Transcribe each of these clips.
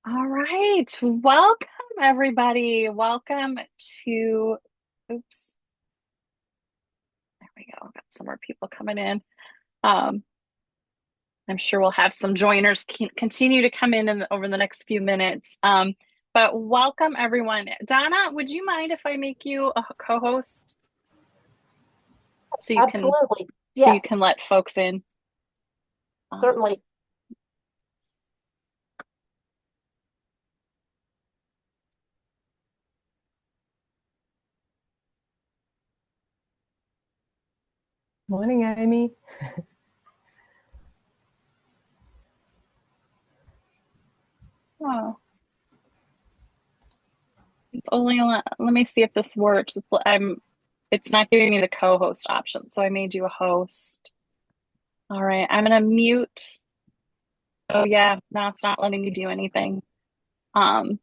All right. Welcome, everybody. Welcome to, oops, there we go. Got some more people coming in. Um, I'm sure we'll have some joiners continue to come in over the next few minutes. But welcome, everyone. Donna, would you mind if I make you a co-host so you can Absolutely. so you Yes, can let folks in? Um, certainly. Morning, Amy. oh, it's only let me see if this works. It's not giving me the co-host option, so I made you a host. All right, I'm gonna mute. Oh yeah, now it's not letting me do anything. Um,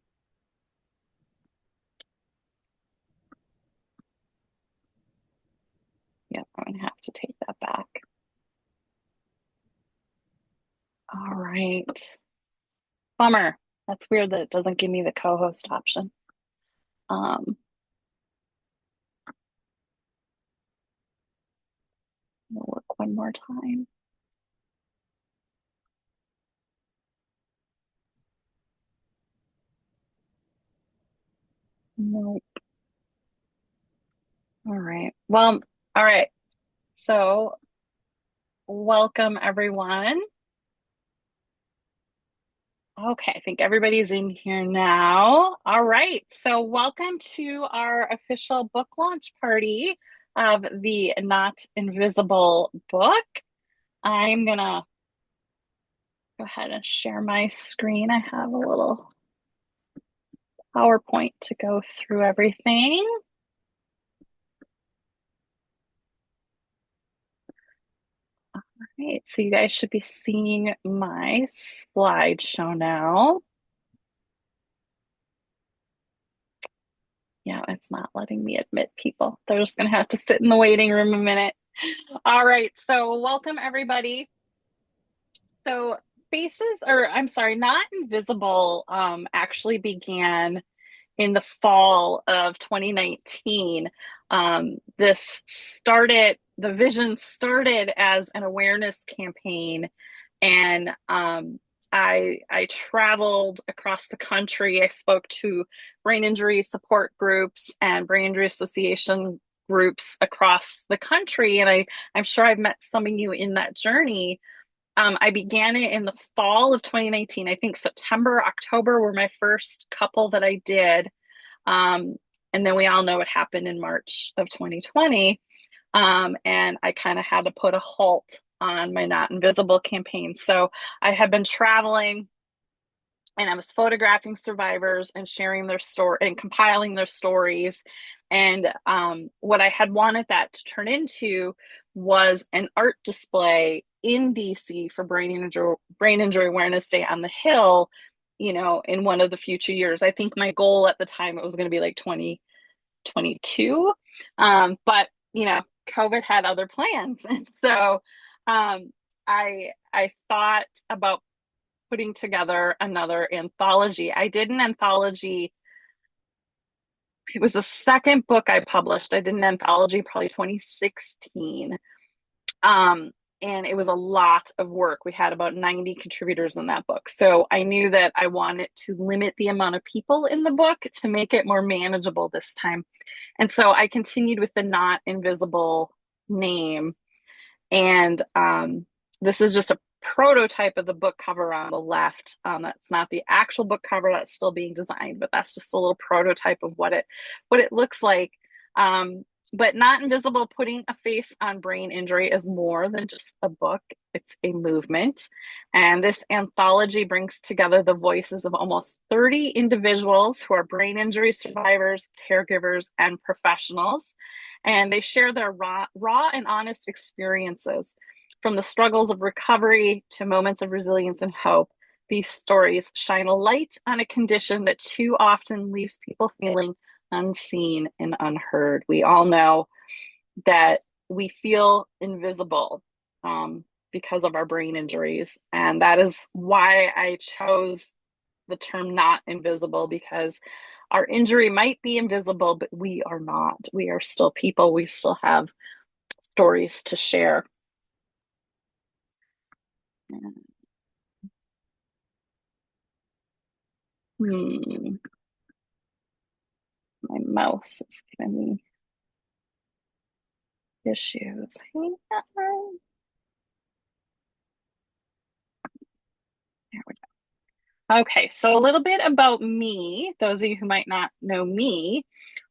yeah, I'm gonna have to take that back. All right. Bummer. That's weird that it doesn't give me the co-host option. Um, we'll look one more time. Nope. All right. Well, all right. So welcome everyone. Okay, I think everybody's in here now. All right. So, welcome to our official book launch party of the Not Invisible book. I'm going to go ahead and share my screen. I have a little PowerPoint to go through everything. All right. So, you guys should be seeing my slideshow now. Yeah, it's not letting me admit people. They're just going to have to sit in the waiting room a minute. All right. So, welcome everybody. So Faces, or I'm sorry, Not Invisible, actually began in the fall of 2019. The vision started as an awareness campaign, and I traveled across the country. I spoke to brain injury support groups and brain injury association groups across the country, and I'm sure I've met some of you in that journey. I began it in the fall of 2019. I think September, October were my first couple that I did. Um, and then we all know what happened in March of 2020. And I kind of had to put a halt on my Not Invisible campaign. So I had been traveling and I was photographing survivors and sharing their story and compiling their stories. And what I had wanted that to turn into was an art display in DC for Brain Injury Awareness Day on the Hill, in one of the future years. I think my goal at the time it was going to be like 2022, but COVID had other plans, and so I thought about putting together another anthology. I did an anthology. It was the second book I published. I did an anthology probably 2016. Um, and it was a lot of work. We had about 90 contributors in that book. So I knew that I wanted to limit the amount of people in the book to make it more manageable this time. And so I continued with the Not Invisible name. And this is just a prototype of the book cover on the left. That's not the actual book cover that's still being designed, but that's just a little prototype of what it looks like. But Not Invisible, putting a face on brain injury, is more than just a book. It's a movement. And this anthology brings together the voices of almost 30 individuals who are brain injury survivors, caregivers, and professionals. And they share their raw and honest experiences from the struggles of recovery to moments of resilience and hope. These stories shine a light on a condition that too often leaves people feeling unseen and unheard. We all know that we feel invisible because of our brain injuries. And that is why I chose the term not invisible because our injury might be invisible, but we are not. We are still people. We still have stories to share. Hmm, my mouse is giving me issues. Hang on. There we go. Okay, so a little bit about me. Those of you who might not know me,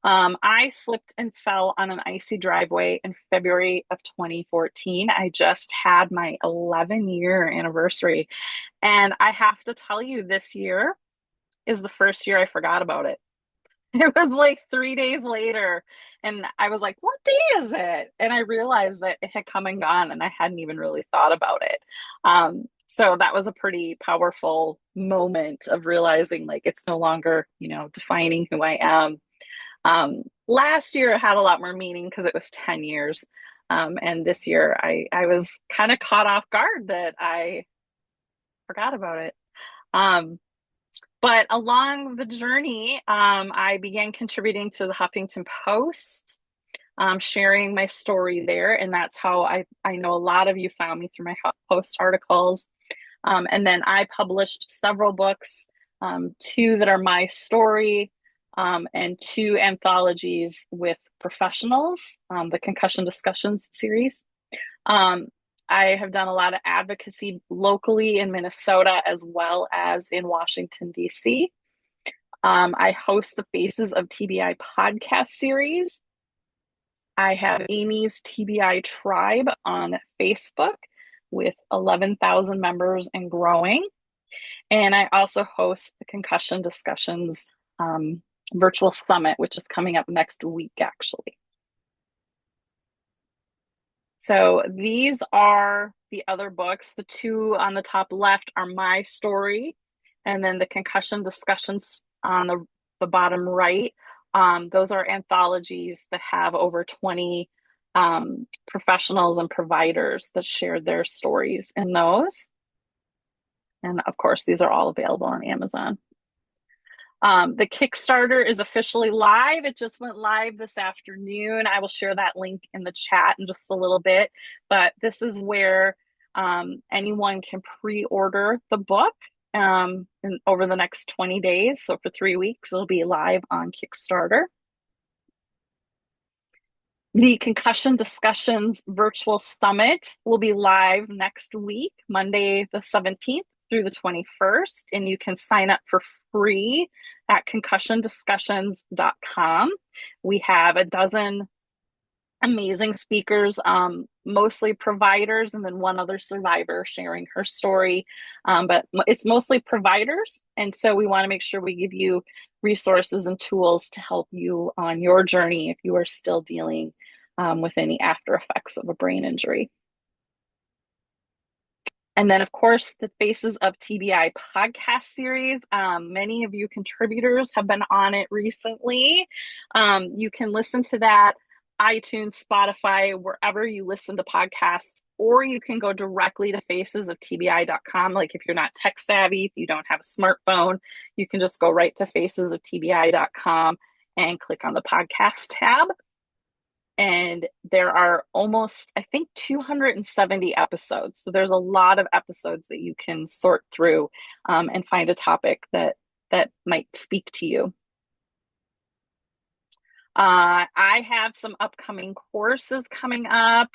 I slipped and fell on an icy driveway in February of 2014. I just had my 11-year anniversary. And I have to tell you, this year is the first year I forgot about it. It was like 3 days later, and I was like, what day is it? And I realized that it had come and gone, and I hadn't even really thought about it. So that was a pretty powerful moment of realizing like it's no longer, defining who I am. Last year it had a lot more meaning because it was 10 years. And this year I was kind of caught off guard that I forgot about it. Um, but along the journey, I began contributing to the Huffington Post, sharing my story there. And that's how I know a lot of you found me through my Post articles. And then I published several books, two that are my story, and two anthologies with professionals, the Concussion Discussions series. Um, I have done a lot of advocacy locally in Minnesota as well as in Washington, D.C. I host the Faces of TBI podcast series. I have Amy's TBI Tribe on Facebook with 11,000 members and growing. And I also host the Concussion Discussions virtual summit, which is coming up next week, actually. So these are the other books. The two on the top left are my story, and then the Concussion Discussions on the bottom right. Those are anthologies that have over 20 professionals and providers that shared their stories in those. And of course, these are all available on Amazon. The Kickstarter is officially live. It just went live this afternoon. I will share that link in the chat in just a little bit. But this is where anyone can pre-order the book over the next 20 days. So for 3 weeks, it'll be live on Kickstarter. The Concussion Discussions Virtual Summit will be live next week, Monday the 17th through the 21st, and you can sign up for free at concussiondiscussions.com. We have a dozen amazing speakers, mostly providers, and then one other survivor sharing her story. But it's mostly providers. And so we want to make sure we give you resources and tools to help you on your journey if you are still dealing with any after effects of a brain injury. And then, of course, the Faces of TBI podcast series. Many of you contributors have been on it recently. You can listen to that iTunes, Spotify, wherever you listen to podcasts, or you can go directly to facesoftbi.com. Like if you're not tech savvy, if you don't have a smartphone, you can just go right to facesoftbi.com and click on the podcast tab. And there are almost, I think, 270 episodes. So there's a lot of episodes that you can sort through and find a topic that might speak to you. I have some upcoming courses coming up.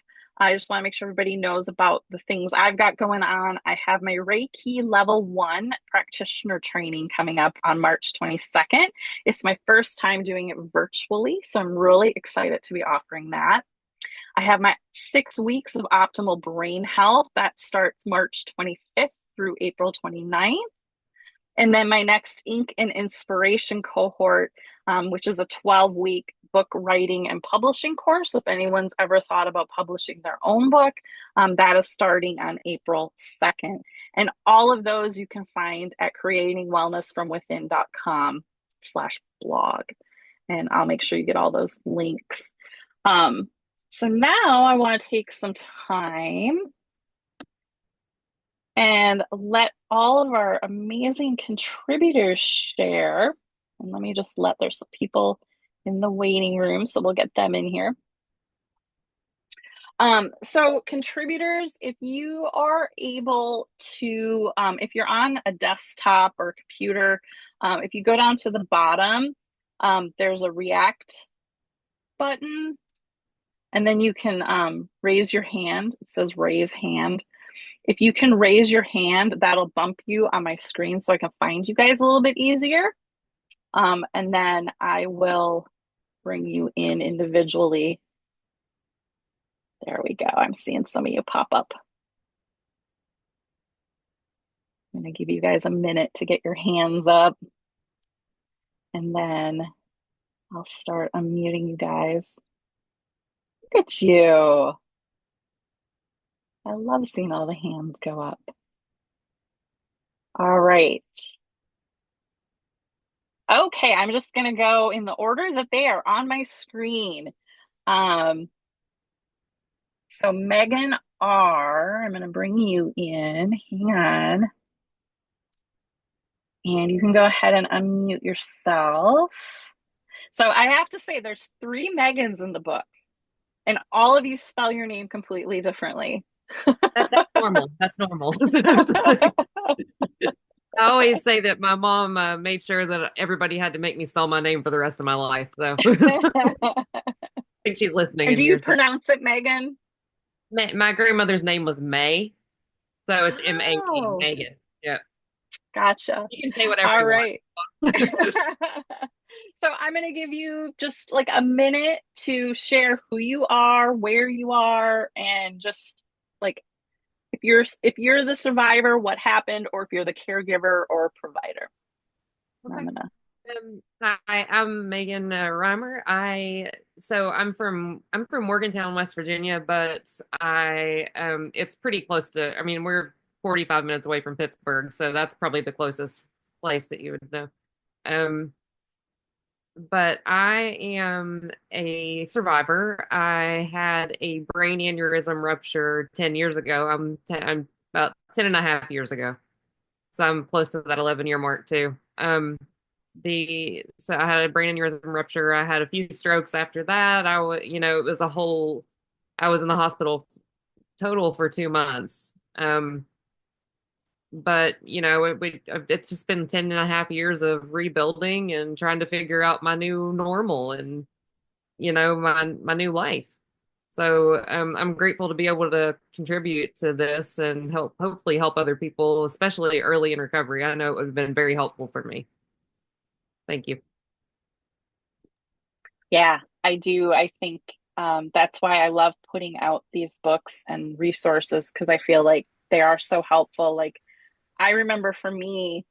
I just want to make sure everybody knows about the things I've got going on. I have my Reiki Level 1 practitioner training coming up on March 22nd. It's my first time doing it virtually, so I'm really excited to be offering that. I have my 6 weeks of optimal brain health that starts March 25th through April 29th. And then my next Ink and Inspiration cohort, which is a 12-week book writing and publishing course. If anyone's ever thought about publishing their own book, that is starting on April 2nd. And all of those you can find at creatingwellnessfromwithin.com/blog. And I'll make sure you get all those links. So now I want to take some time and let all of our amazing contributors share. And let me just there's some people in the waiting room, so we'll get them in here. So contributors, if you are able to, if you're on a desktop or computer, if you go down to the bottom, there's a react button, and then you can raise your hand. It says raise hand. If you can raise your hand, that'll bump you on my screen so I can find you guys a little bit easier. And then I will bring you in individually. There we go. I'm seeing some of you pop up. I'm going to give you guys a minute to get your hands up. And then I'll start unmuting you guys. Look at you. I love seeing all the hands go up. All right. Okay, I'm just going to go in the order that they are on my screen. So Megan R., I'm going to bring you in. Hang on. And you can go ahead and unmute yourself. So I have to say, there's 3 Megans in the book, and all of you spell your name completely differently. That's normal. That's normal. I always say that my mom made sure that everybody had to make me spell my name for the rest of my life. So I think she's listening And in do you here. So pronounce it Megan? my grandmother's name was May, so it's M-A-E, Oh, Megan. Yeah, gotcha. you can say whatever All you want. right. So I'm going to give you just like a minute to share who you are, where you are, and just like if you're the survivor, what happened, or if you're the caregiver or provider. I'm Okay. gonna Hi, I'm Megan Reimer. I'm from Morgantown, West Virginia, but I it's pretty close to. I mean, we're 45 minutes away from Pittsburgh, so that's probably the closest place that you would know. Um, but I am a survivor. I had a brain aneurysm rupture 10 years ago. I'm about 10 and a half years ago. So I'm close to that 11-year mark too. So I had a brain aneurysm rupture. I had a few strokes after that. It was a whole, I was in the hospital total for 2 months. But it's just been 10 and a half years of rebuilding and trying to figure out my new normal and, my new life. So I'm grateful to be able to contribute to this and hopefully help other people, especially early in recovery. I know it would have been very helpful for me. Thank you. Yeah, I do. I think that's why I love putting out these books and resources because I feel like they are so helpful. Like I remember for me,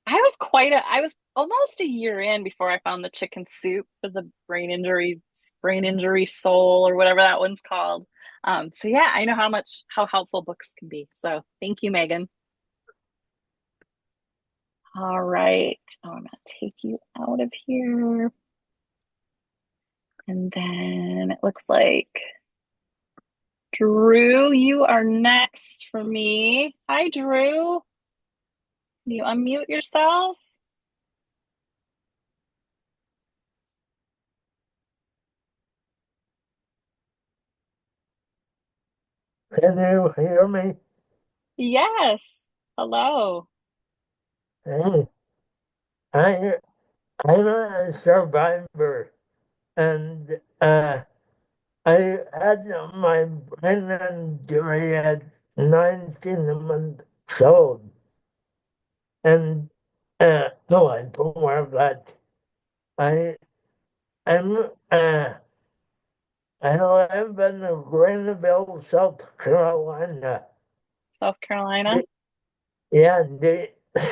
I was almost a year in before I found the chicken soup for the brain injury soul or whatever that one's called. So yeah, I know how helpful books can be. So thank you, Megan. All right. Oh, I'm gonna take you out of here. And then it looks like Drew, you are next for me. Hi, Drew. Can you unmute yourself? Can you hear me? Yes. Hello. Hey, I, I'm a survivor, and I had my brain injury at 19 months old, and no, I don't have that. I am I live in Greenville, South Carolina. South Carolina. Yeah,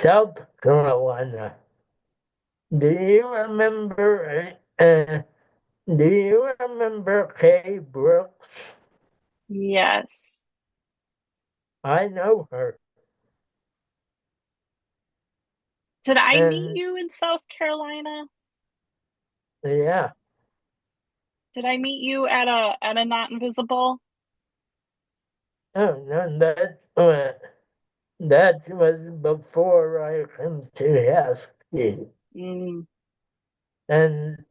South Carolina. Do you remember? Do you remember Kay Brooks? Yes. I know her. Did I meet And you in South Carolina? yeah, Did I meet you at a Not Invisible? oh, no, that was before I came to Husky. Mm. And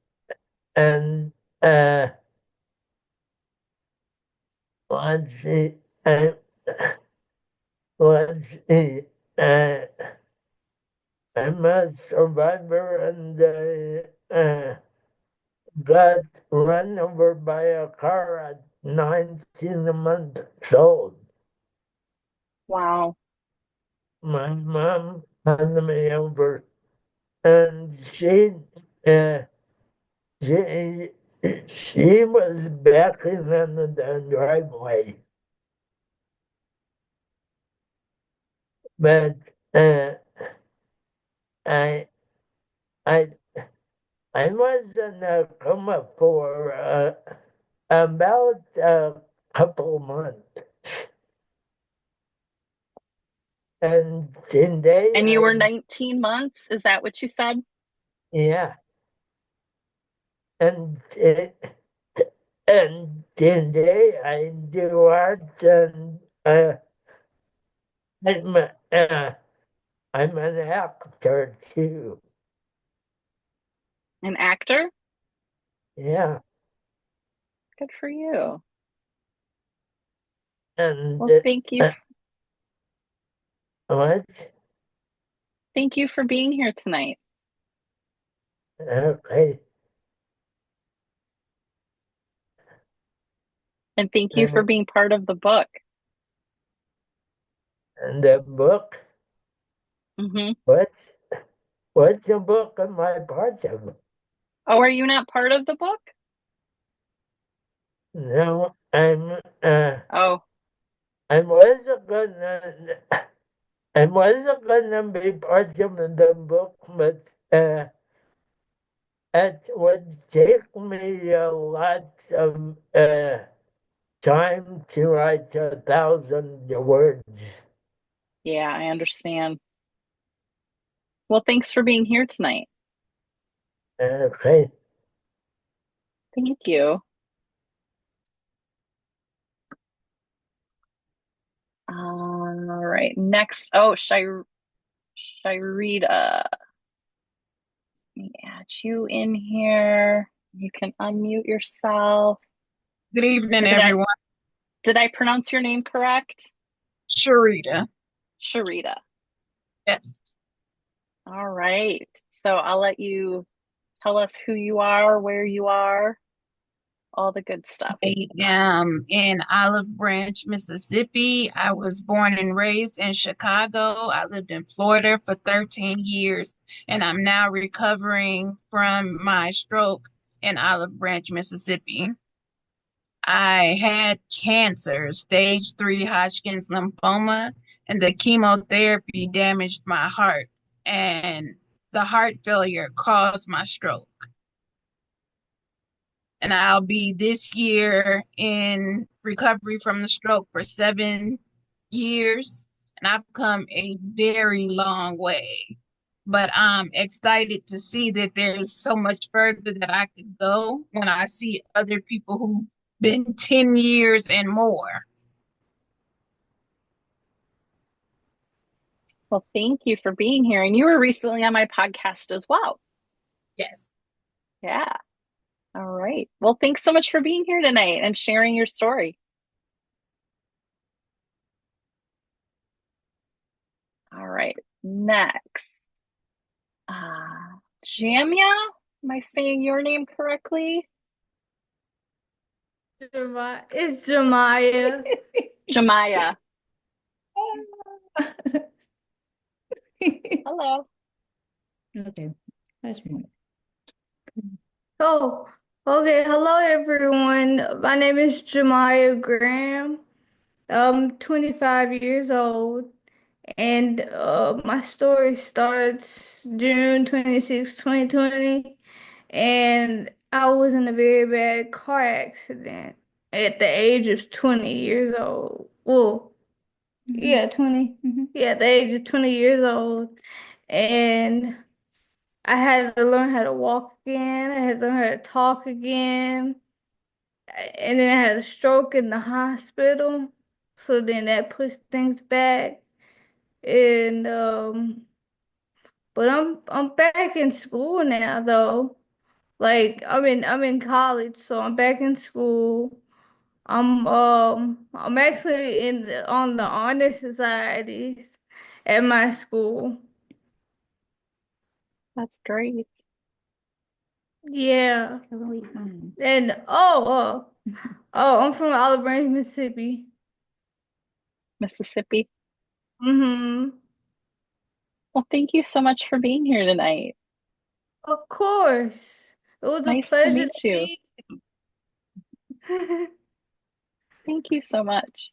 and uh let's see, uh, let's see, uh, I'm a survivor and got run over by a car at 19 months old. Wow. My mom had me over, and uh, she, she was backing in the driveway, but uh, I, I, I was in a coma for about a couple months, and today And you were 19 months? Is that what you said? yeah, and and today I do art and I'm I'm an actor too. An actor? Yeah, Good for you. and Well, what? thank you for being here tonight. Okay, And thank you for uh, being part of the book. and the book. Hmm. What's what's the book of my part of? Oh, are you not part of the book? No, Oh, I wasn't gonna I wasn't gonna be part of the book, but it would take me a lot of time to write 1,000 words. yeah, I understand. Well, thanks for being here tonight. Okay, Thank you. All right. Next. Oh, Shirita. Let me add you in here. You can unmute yourself. Good evening, Did I everyone. did I pronounce your name correct? Sharita. Sharita. Yes. All right. So I'll let you tell us who you are, where you are, all the good stuff. I am in Olive Branch, Mississippi. I was born and raised in Chicago. I lived in Florida for 13 years, and I'm now recovering from my stroke in Olive Branch, Mississippi. I had cancer, stage 3 Hodgkin's lymphoma, and the chemotherapy damaged my heart, and the heart failure caused my stroke. And I'll be this year in recovery from the stroke for 7 years. And I've come a very long way. But I'm excited to see that there's so much further that I could go when I see other people who've been 10 years and more. Well, thank you for being here. And you were recently on my podcast as well. Yes. Yeah. All right. Well, thanks so much for being here tonight and sharing your story. All right. Next. Jamia, am I saying your name correctly? It's Jemiah. Jamaya. Hello. Okay, that's me. Oh, okay. Hello, everyone. My name is Jemiah Graham. I'm 25 years old, and my story starts June 26, 2020, and I was in a very bad car accident at the age of 20 years old. Well, yeah, 20. Yeah, at the age of 20 years old. And I had to learn how to walk again. I had to learn how to talk again. And then I had a stroke in the hospital. So then that pushed things back. and but I'm back in school now though. Like I'm in college, so I'm back in school. I'm actually on the honor societies at my school. That's great. Yeah. And I'm from Olive Branch, Mississippi. Mississippi. Mm-hmm. Well, thank you so much for being here tonight. Of course. It was a Nice to pleasure to meet you. meet you. Thank you so much.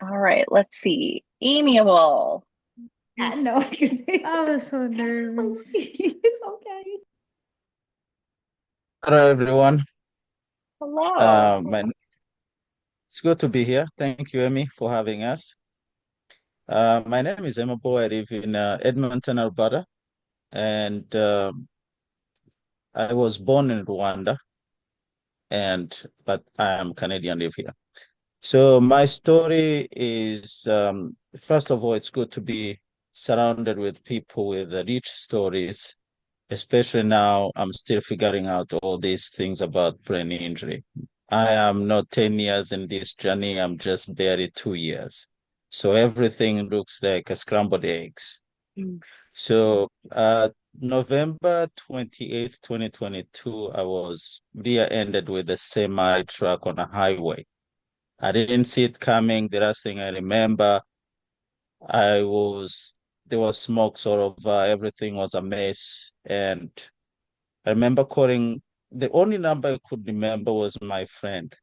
All right, let's see. Amiable. I know I can say I was so nervous. it's okay. Hello, everyone. Hello. It's good to be here. Thank you, Amy, for having us. My name is Emma Boy. I live in Edmonton, Alberta, and I was born in Rwanda, but I am Canadian, live here. So my story is, first of all, it's good to be surrounded with people with rich stories, especially now I'm still figuring out all these things about brain injury. I am not 10 years in this journey, I'm just barely 2 years. So everything looks like a scrambled eggs. Mm. So November 28th, 2022, I was rear-ended with a semi truck on a highway. I didn't see it coming. The last thing I remember, I was there was smoke, sort of everything was a mess. And I remember calling, the only number I could remember was my friend.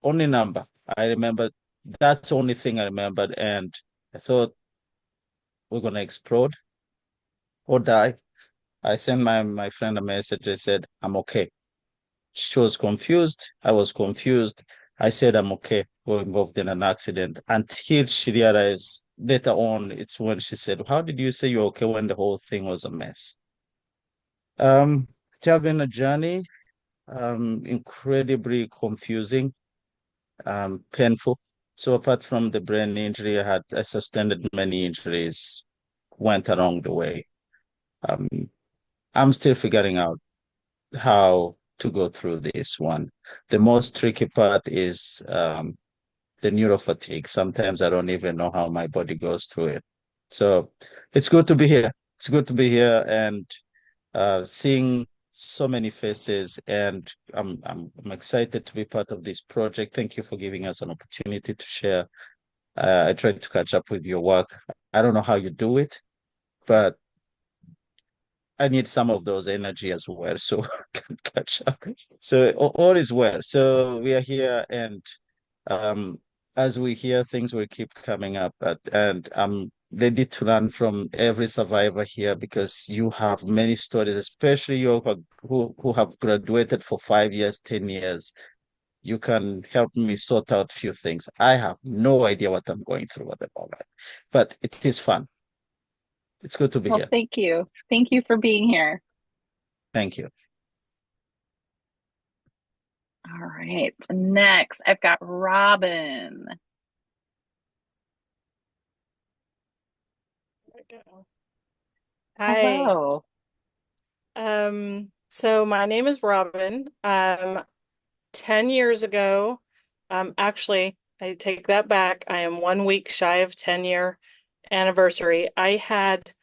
Only number. I remember, that's the only thing I remembered. And I thought we're gonna explode or die. I sent my friend a message. I said, I'm okay. She was confused. I was confused. I said, I'm okay. We're involved in an accident until she realized later on, it's when she said, how did you say you're okay when the whole thing was a mess? It has been a journey, incredibly confusing, painful. So apart from the brain injury, I sustained many injuries, went along the way. Um, I'm still figuring out how to go through this one. The most tricky part is the neurofatigue. Sometimes I don't even know how my body goes through it. So it's good to be here. It's good to be here and seeing so many faces, and I'm excited to be part of this project. Thank you for giving us an opportunity to share. I tried to catch up with your work. I don't know how you do it, but I need some of those energy as well, so I can catch up. So all is well. So we are here, and um, as we hear things will keep coming up, and I'm ready to learn from every survivor here because you have many stories, especially you who have graduated for 5 years, 10 years. You can help me sort out a few things. I have no idea what I'm going through at the moment, but it is fun. It's good to be Well, here. thank you. Thank you for being here. Thank you. All right. Next, I've got Robin. Hi. Hello. So my name is Robin. 10 years ago, actually, I take that back. I am 1 week shy of 10-year anniversary. I had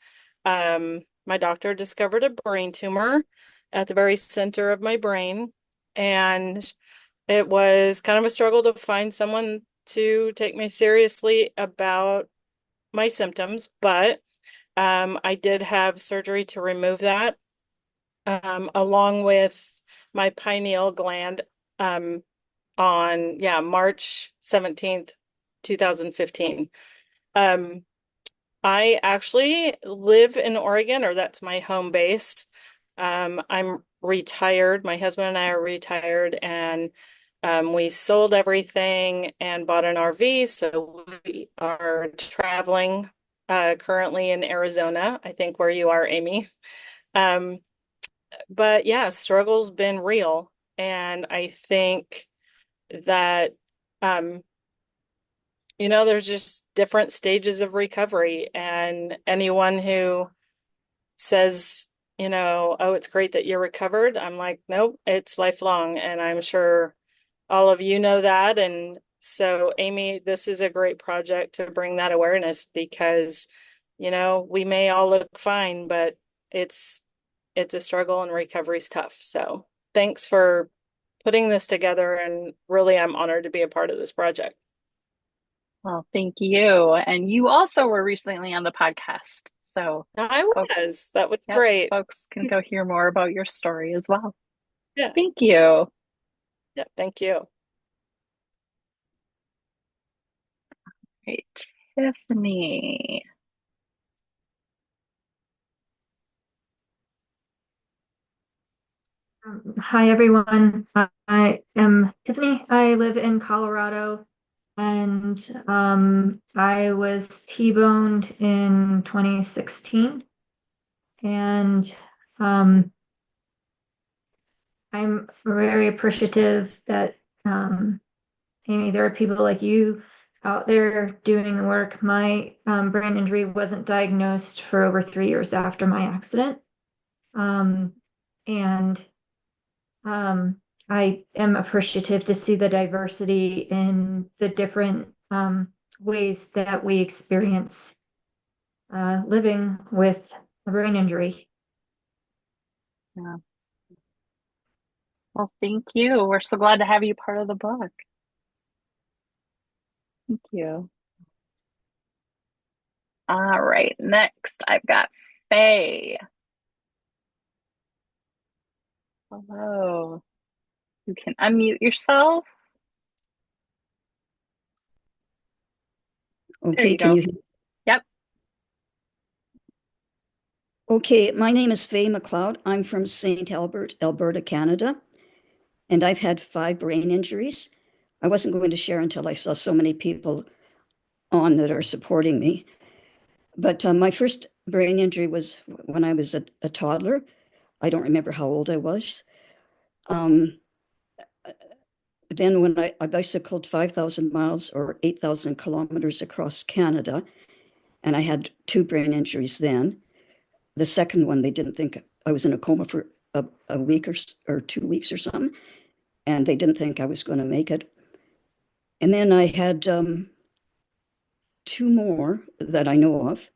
my doctor discovered a brain tumor at the very center of my brain, and it was kind of a struggle to find someone to take me seriously about my symptoms, but I did have surgery to remove that, along with my pineal gland, on, yeah, March 17th, 2015. Um, I actually live in Oregon, or that's my home base. I'm retired. My husband and I are retired, and we sold everything and bought an RV. So we are traveling currently in Arizona, I think where you are, Amy. Um, but yeah, struggle's been real. And I think that um, there's just different stages of recovery. And anyone who says, oh, it's great that you're recovered, I'm like, nope, it's lifelong. And I'm sure all of you know that. And so, Amy, this is a great project to bring that awareness because, we may all look fine, but it's it's a struggle and recovery's tough. So thanks for putting this together. And really, I'm honored to be a part of this project. Well, thank you. And you also were recently on the podcast. So I folks, was. That was yep, great. folks can go hear more about your story as well. Yeah. Thank you. Yeah. Thank you. Great. Tiffany. Hi, everyone. I am Tiffany. I live in Colorado, and I was T-boned in 2016. And I'm very appreciative that, Amy, there are people like you out there doing the work. My brain injury wasn't diagnosed for over 3 years after my accident. And I am appreciative to see the diversity in the different ways that we experience living with a brain injury. Yeah. Well, thank you. We're so glad to have you part of the book. Thank you. All right. Next, I've got Faye. Hello. You can unmute yourself. There Okay, you can go. you hear? Yep. Okay, my name is Faye McLeod. I'm from St. Albert, Alberta, Canada, and I've had 5 brain injuries. I wasn't going to share until I saw so many people on that are supporting me. But my first brain injury was when I was a toddler. I don't remember how old I was. Then when I bicycled 5,000 miles or 8,000 kilometers across Canada, and I had 2 brain injuries then. The second one, they didn't think I was in a coma for a week or 2 weeks or something, and they didn't think I was going to make it. And then I had 2 more that I know of.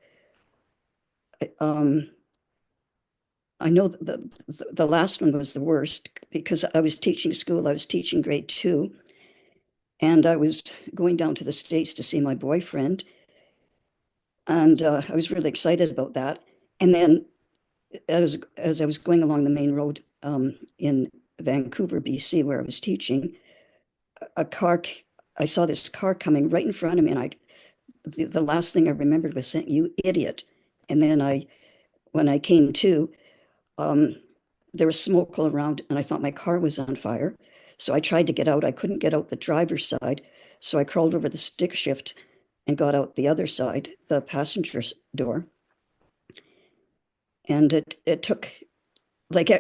I know the last one was the worst because I was teaching school. I was teaching grade 2, and I was going down to the States to see my boyfriend, and I was really excited about that. And then as I was going along the main road in Vancouver, BC, where I was teaching, a car, I saw this car coming right in front of me, and the last thing I remembered was saying, "You idiot!" And then when I came to, there was smoke all around, and I thought my car was on fire. So I tried to get out. I couldn't get out the driver's side, so I crawled over the stick shift and got out the other side, the passenger's door. And it took like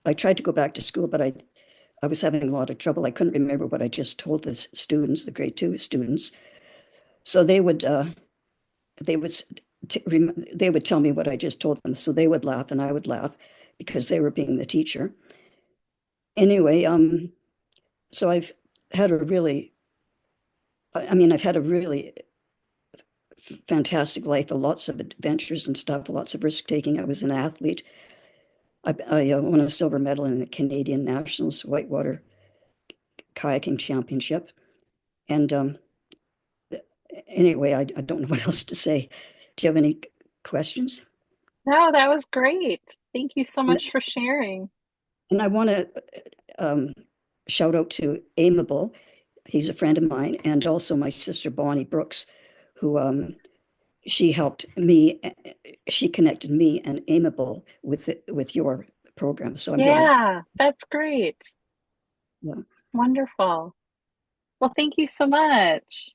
I tried to go back to school, but I was having a lot of trouble. I couldn't remember what I just told the students, the grade 2 students. So they would they would they would tell me what I just told them. So they would laugh and I would laugh because they were being the teacher. Anyway, so I've had a really, I've had a really fantastic life, lots of adventures and stuff, lots of risk taking. I was an athlete. I won a silver medal in the Canadian Nationals Whitewater Kayaking Championship. And anyway, I don't know what else to say. Do you have any questions? No, that was great. Thank you so And, much for sharing. and I want to shout out to Amable. He's a friend of mine, and also my sister Bonnie Brooks, who she helped me. She connected me and Amable with your program. So I'm really, Yeah, that's great. yeah. Wonderful. Well, thank you so much.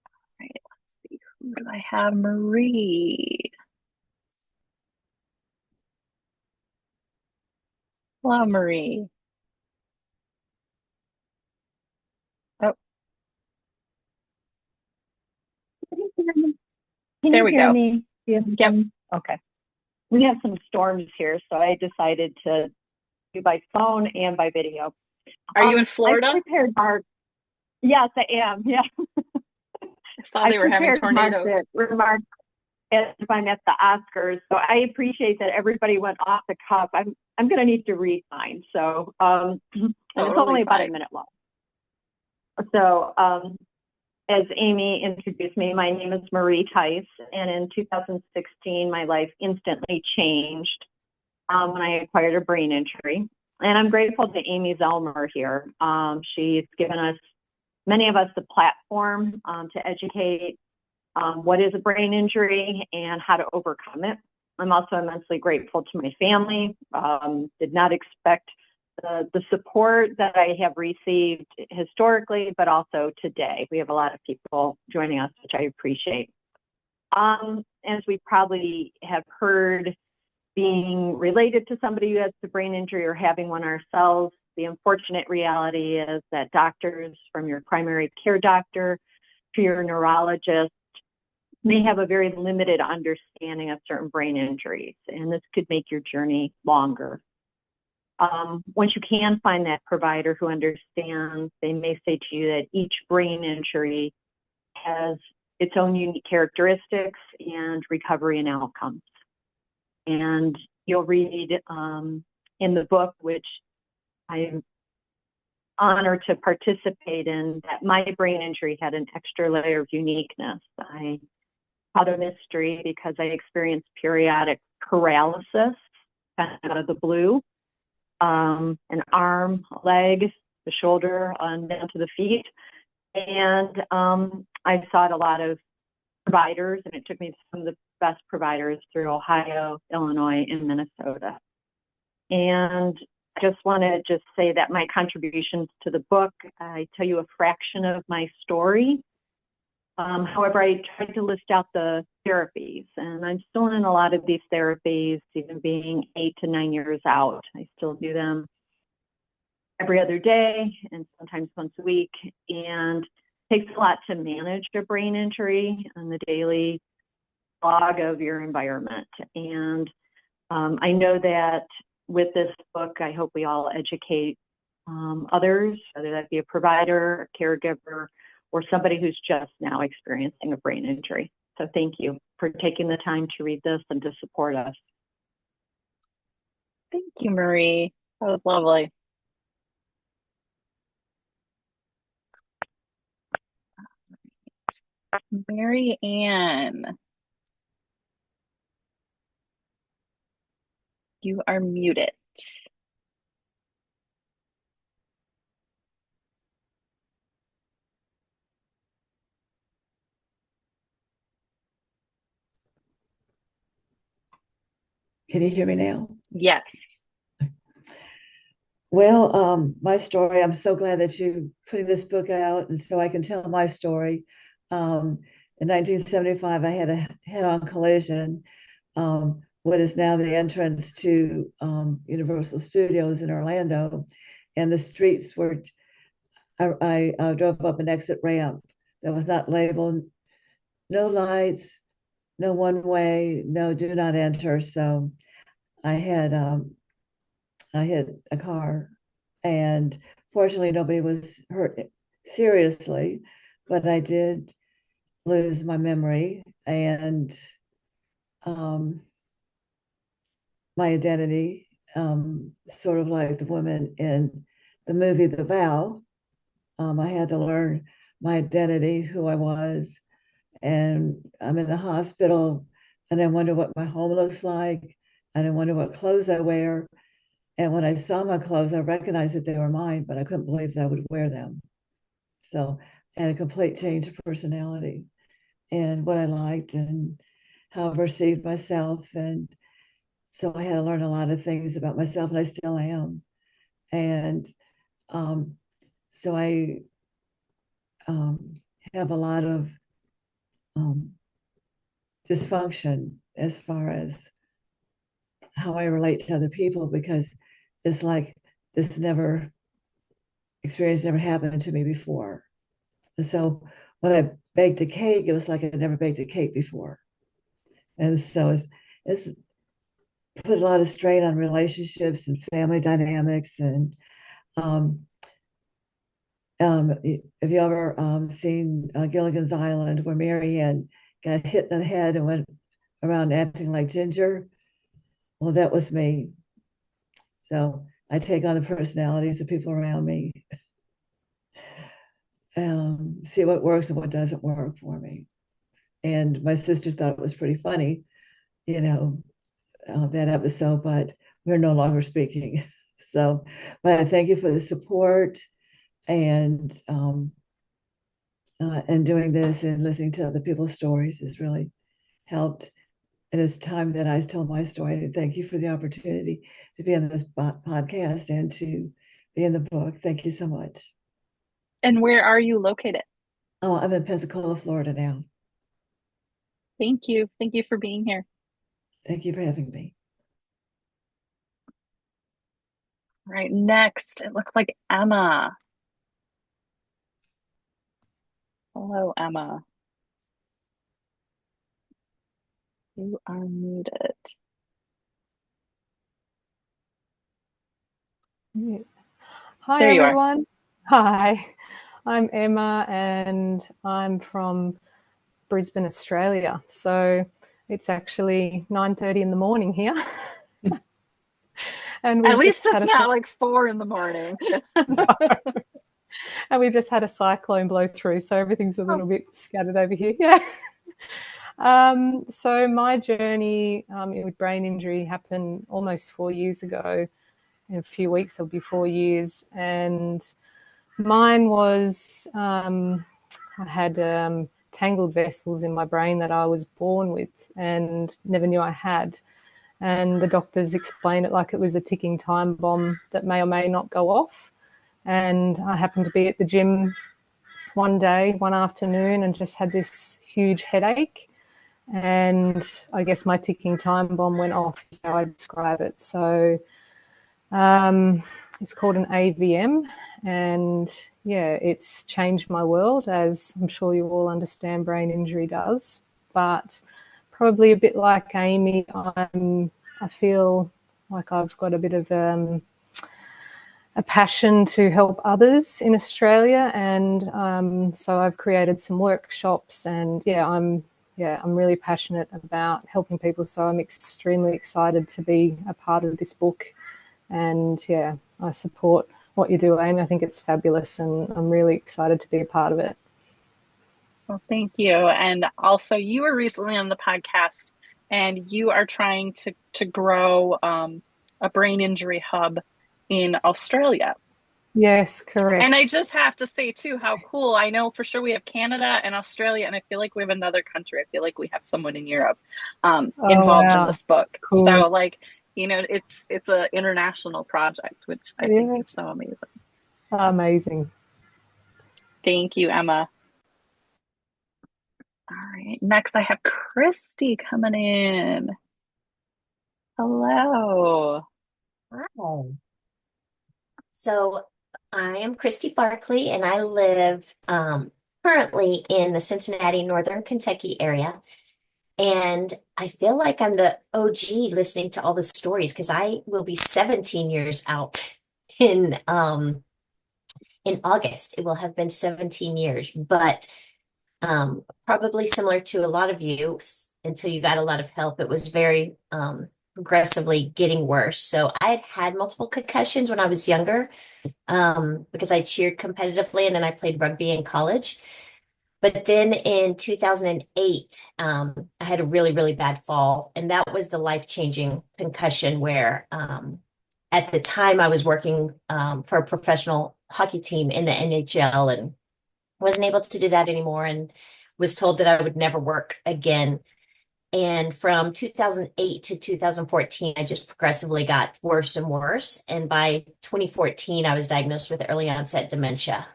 All right, let's see. Who do I have? Marie. Hello, Marie. Oh, Can There you we hear go. me? Yep. Okay. We have some storms here, so I decided to do by phone and by video. Are you in I Florida? prepared Mark. Yes, I am. Yeah. I saw I they were having prepared Mark tornadoes. to remark as if I'm at the Oscars. So I appreciate that everybody went off the cuff. I'm going to need to read mine. So and it's Totally only about a fine. minute long. So as Amy introduced me, my name is Marie Tice, and in 2016, my life instantly changed when I acquired a brain injury. And I'm grateful to Amy Zellmer here. She's given us, many of us, the platform to educate what is a brain injury and how to overcome it. I'm also immensely grateful to my family. Did not expect the support that I have received historically, but also today. We have a lot of people joining us, which I appreciate. As we probably have heard, being related to somebody who has a brain injury or having one ourselves, the unfortunate reality is that doctors, from your primary care doctor to your neurologist, may have a very limited understanding of certain brain injuries, and this could make your journey longer. Once you can find that provider who understands, they may say to you that each brain injury has its own unique characteristics and recovery and outcomes. And you'll read in the book, which I'm honored to participate in, that my brain injury had an extra layer of uniqueness. I had a mystery because I experienced periodic paralysis kind of out of the blue. An arm, a leg, the shoulder, on down to the feet. And I sought a lot of providers, and it took me to some of the best providers through Ohio, Illinois, and Minnesota. And I just want to just say that my contributions to the book, I tell you a fraction of my story. However, I tried to list out the therapies, and I'm still in a lot of these therapies, even being 8 to 9 years out. I still do them every other day and sometimes once a week. And it takes a lot to manage a brain injury and the daily log of your environment. And I know that with this book, I hope we all educate others, whether that be a provider, a caregiver, or somebody who's just now experiencing a brain injury. So thank you for taking the time to read this and to support us. Thank you, Marie. That was lovely. Mary Ann, you are muted. Can you hear me now? Yes. Well, my story, I'm so glad that you putting this book out and so I can tell my story. In 1975, I had a head-on collision, what is now the entrance to Universal Studios in Orlando. And the streets were, I drove up an exit ramp that was not labeled, no lights, no one way, no do not enter. So I had a car, and fortunately nobody was hurt seriously, but I did lose my memory and my identity, sort of like the woman in the movie The Vow. I had to learn my identity, who I was, and I'm in the hospital, and I wonder what my home looks like, and I wonder what clothes I wear. And when I saw my clothes, I recognized that they were mine, but I couldn't believe that I would wear them. So I had a complete change of personality and what I liked and how I perceived myself. And so I had to learn a lot of things about myself, and I still am. And so I have a lot of dysfunction as far as how I relate to other people, because it's like this experience never happened to me before. And so when I baked a cake, it was like I'd never baked a cake before. And so it's put a lot of strain on relationships and family dynamics. And um, have you ever seen Gilligan's Island, where Marianne got hit in the head and went around acting like Ginger? Well, that was me. So I take on the personalities of people around me, see what works and what doesn't work for me. And my sisters thought it was pretty funny, you know, that episode, but we're no longer speaking. So, but I thank you for the support and doing this and listening to other people's stories has really helped. And it's time that I tell my story. And thank you for the opportunity to be on this podcast and to be in the book. Thank you so much. And where are you located? Oh, I'm in Pensacola, Florida now. Thank you. Thank you for being here. Thank you for having me. All right, next, it looks like Emma. Hello, Emma. You are muted. Hi, There you are. everyone. Hi, I'm Emma and I'm from Brisbane, Australia. So it's actually 9:30 in the morning here. And At we've least just had it's not like 4 in the morning. and we've just had a cyclone blow through, so everything's a little bit scattered over here. Yeah. So my journey with brain injury happened almost 4 years ago. In a few weeks, it'll be 4 years. And mine was I had tangled vessels in my brain that I was born with and never knew I had. And the doctors explained it like it was a ticking time bomb that may or may not go off. And I happened to be at the gym one day, one afternoon, and just had this huge headache. And I guess my ticking time bomb went off, is how I describe it. So it's called an AVM, and yeah, it's changed my world, as I'm sure you all understand brain injury does. But probably a bit like Amy, I feel like I've got a bit of a passion to help others in Australia, and so I've created some workshops, and I'm really passionate about helping people. So I'm extremely excited to be a part of this book. And yeah, I support what you do, Amy. I think it's fabulous, and I'm really excited to be a part of it. Well, thank you. And also, you were recently on the podcast, and you are trying to grow a brain injury hub in Australia. Yes, correct. And I just have to say, too, how cool. I know for sure we have Canada and Australia, and I feel like we have another country. I feel like we have someone in Europe involved in this book. Cool. So, like, it's an international project, which I think is so amazing. Amazing. Thank you, Emma. All right, next I have Christy coming in. Hello. Hi. So I am Christy Barkley, and I live currently in the Cincinnati, Northern Kentucky area. And I feel like I'm the OG listening to all the stories, because I will be 17 years out in August. It will have been 17 years, but probably similar to a lot of you, until you got a lot of help, it was very progressively getting worse. So I had multiple concussions when I was younger, because I cheered competitively and then I played rugby in college. But then in 2008, I had a really, really bad fall. And that was the life-changing concussion where at the time I was working for a professional hockey team in the NHL and wasn't able to do that anymore, and was told that I would never work again. And from 2008 to 2014, I just progressively got worse and worse. And by 2014, I was diagnosed with early onset dementia,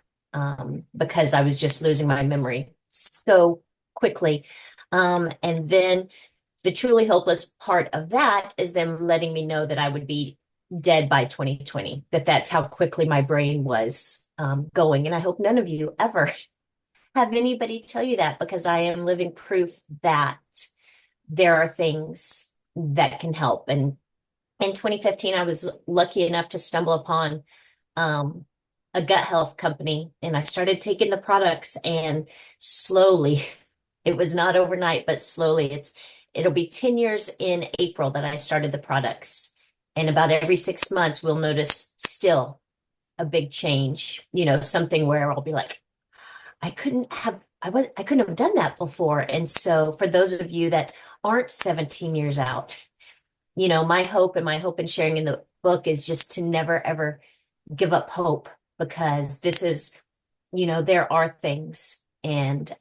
because I was just losing my memory so quickly. And then the truly hopeless part of that is them letting me know that I would be dead by 2020, that's how quickly my brain was going. And I hope none of you ever have anybody tell you that because I am living proof that there are things that can help. And in 2015, I was lucky enough to stumble upon um, a gut health company, and I started taking the products, and slowly, it was not overnight, but slowly, it'll be 10 years in April that I started the products. And about every 6 months, we'll notice still a big change, something where I'll be like, I couldn't have done that before. And so for those of you that aren't 17 years out, my hope in sharing in the book is just to never ever give up hope, because this is, there are things, and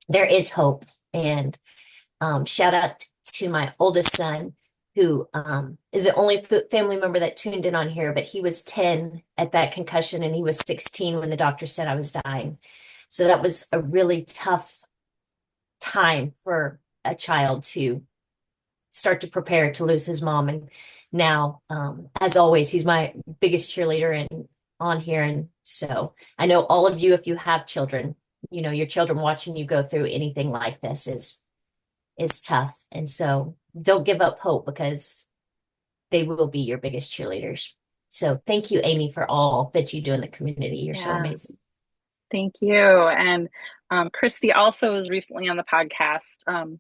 there is hope. And shout out to my oldest son, who is the only family member that tuned in on here, but he was 10 at that concussion, and he was 16 when the doctor said I was dying. So that was a really tough time for a child to start to prepare to lose his mom. And now, as always, he's my biggest cheerleader and on here. And so I know all of you, if you have children, your children watching you go through anything like this is tough. And so don't give up hope, because they will be your biggest cheerleaders. So thank you, Amy, for all that you do in the community. You're so amazing. Thank you. And Christy also was recently on the podcast,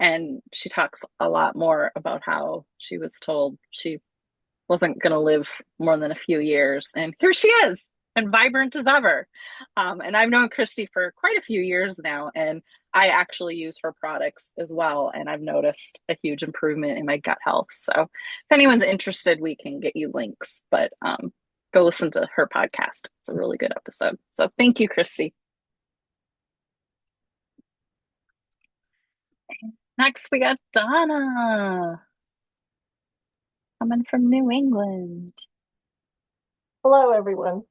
and she talks a lot more about how she was told she wasn't going to live more than a few years. And here she is, and vibrant as ever. And I've known Christy for quite a few years now, and I actually use her products as well. And I've noticed a huge improvement in my gut health. So if anyone's interested, we can get you links, but go listen to her podcast. It's a really good episode. So thank you, Christy. Next, we got Donna coming from New England. Hello, everyone.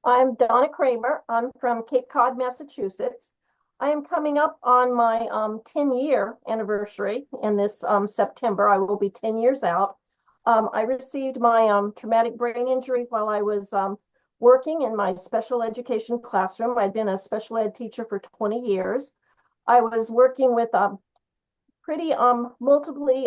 I'm Donna Kramer. I'm from Cape Cod, Massachusetts. I am coming up on my 10-year anniversary in this September. I will be 10 years out. I received my traumatic brain injury while I was working in my special education classroom. I'd been a special ed teacher for 20 years. I was working with pretty multiply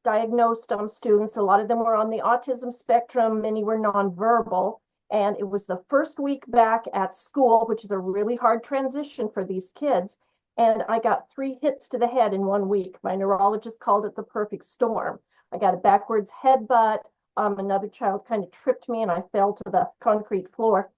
diagnosed students. A lot of them were on the autism spectrum, many were nonverbal. And it was the first week back at school, which is a really hard transition for these kids. And I got 3 hits to the head in 1 week. My neurologist called it the perfect storm. I got a backwards headbutt. Another child kind of tripped me and I fell to the concrete floor.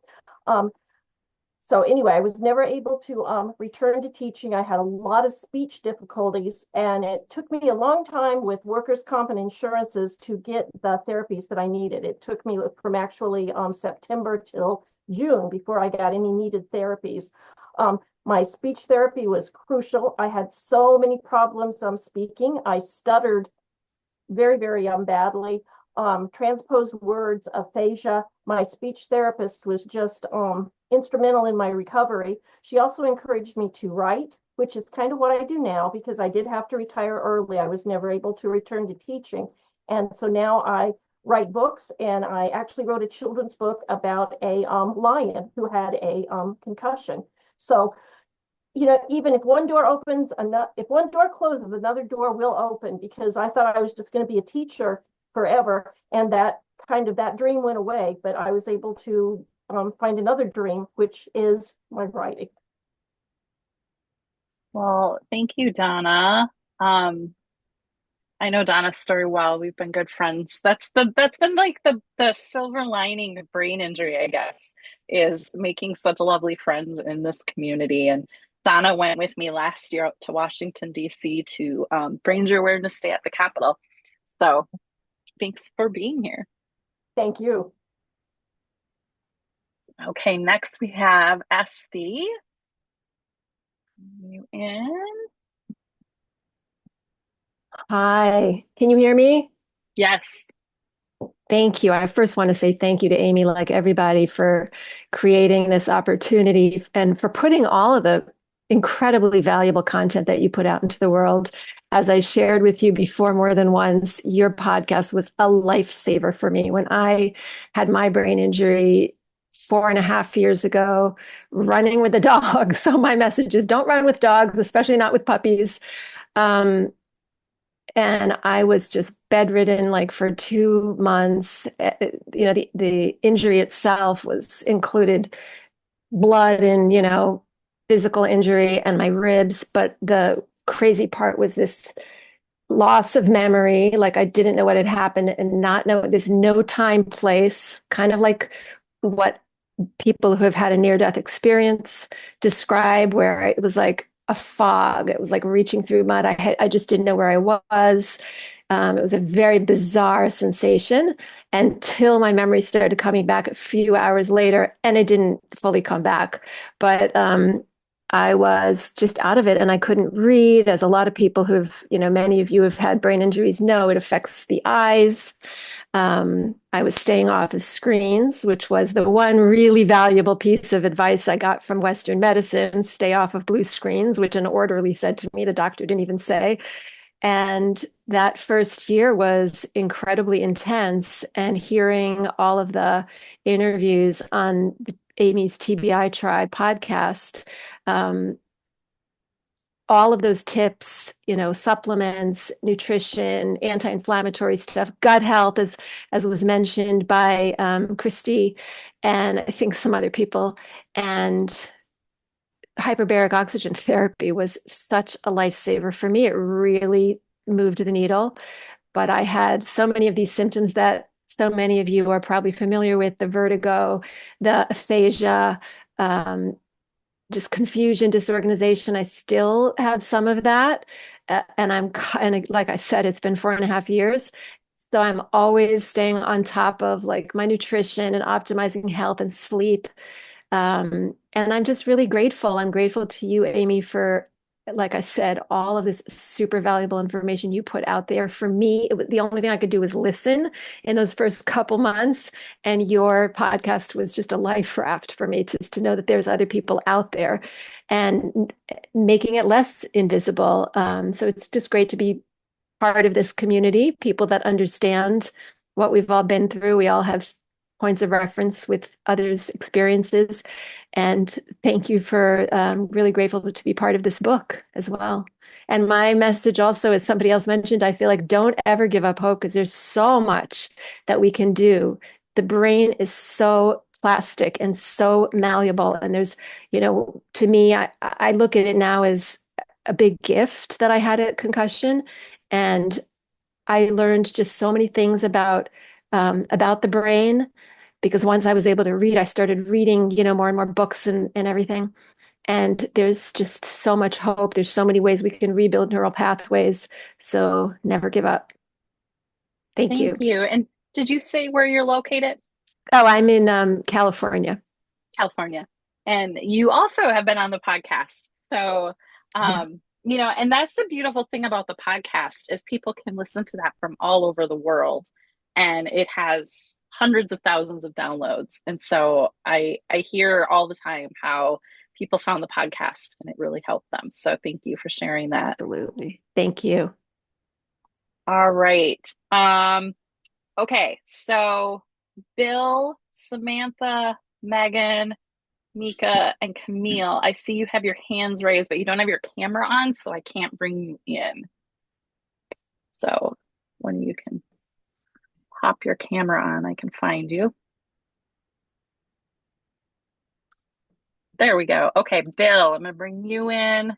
So anyway, I was never able to return to teaching. I had a lot of speech difficulties, and it took me a long time with workers' comp and insurances to get the therapies that I needed. It took me from actually September till June before I got any needed therapies. My speech therapy was crucial. I had so many problems speaking. I stuttered very, very badly. Transposed words, aphasia. My speech therapist was just instrumental in my recovery. She also encouraged me to write, which is kind of what I do now because I did have to retire early. I was never able to return to teaching. And so now I write books, and I actually wrote a children's book about a lion who had a concussion. So, even if one door opens, if one door closes, another door will open, because I thought I was just going to be a teacher forever. And that dream went away, but I was able to find another dream, which is my writing. Well, thank you, Donna. I know Donna's story well. We've been good friends. That's been like the silver lining of brain injury, I guess, is making such lovely friends in this community. And Donna went with me last year out to Washington, D.C. to Brain Injury Awareness Day at the Capitol. So thanks for being here. Thank you. Okay, next we have Esty. You in? Hi, can you hear me? Yes. Thank you. I first want to say thank you to Amy, like everybody, for creating this opportunity and for putting all of the incredibly valuable content that you put out into the world. As I shared with you before more than once, your podcast was a lifesaver for me. When I had my brain injury 4.5 years ago, running with a dog. So my message is don't run with dogs, especially not with puppies. Um, and I was just bedridden like for 2 months. The injury itself was included blood and, physical injury and my ribs. But the crazy part was this loss of memory. Like I didn't know what had happened and not know this no time place, kind of like what people who have had a near death experience describe, where it was like a fog. It was like reaching through mud. I just didn't know where I was. It was a very bizarre sensation until my memory started coming back a few hours later, and it didn't fully come back. But I was just out of it and I couldn't read. As a lot of people who've, many of you have had brain injuries know, it affects the eyes. I was staying off of screens, which was the one really valuable piece of advice I got from Western medicine: stay off of blue screens, which an orderly said to me. The doctor didn't even say. And that first year was incredibly intense. And hearing all of the interviews on Amy's TBI Tribe podcast, um, all of those tips, supplements, nutrition, anti-inflammatory stuff, gut health, as was mentioned by Christy, and I think some other people, and hyperbaric oxygen therapy was such a lifesaver for me. It really moved the needle. But I had so many of these symptoms that so many of you are probably familiar with: the vertigo, the aphasia, just confusion, disorganization. I still have some of that. And like I said, it's been 4.5 years. So I'm always staying on top of like my nutrition and optimizing health and sleep. And I'm just really grateful. I'm grateful to you, Amy, for, like I said, all of this super valuable information you put out there. For me, the only thing I could do was listen in those first couple months. And your podcast was just a life raft for me, just to know that there's other people out there and making it less invisible. So it's just great to be part of this community, people that understand what we've all been through. We all have points of reference with others' experiences. And thank you for really grateful to be part of this book as well. And my message also, as somebody else mentioned, I feel like don't ever give up hope, because there's so much that we can do. The brain is so plastic and so malleable. And there's, to me, I look at it now as a big gift that I had a concussion. And I learned just so many things about the brain, because once I was able to read, I started reading, more and more books and everything. And there's just so much hope. There's so many ways we can rebuild neural pathways. So never give up. Thank you. Thank you. And did you say where you're located? Oh, I'm in California. California. And you also have been on the podcast. So, and that's the beautiful thing about the podcast is people can listen to that from all over the world, and it has hundreds of thousands of downloads. And so I hear all the time how people found the podcast and it really helped them. So thank you for sharing that. Absolutely. Thank you. All right. Okay. So Bill, Samantha, Megan, Mika, and Camille, I see you have your hands raised, but you don't have your camera on, so I can't bring you in. So when you can pop your camera on, I can find you. There we go. Okay, Bill, I'm going to bring you in.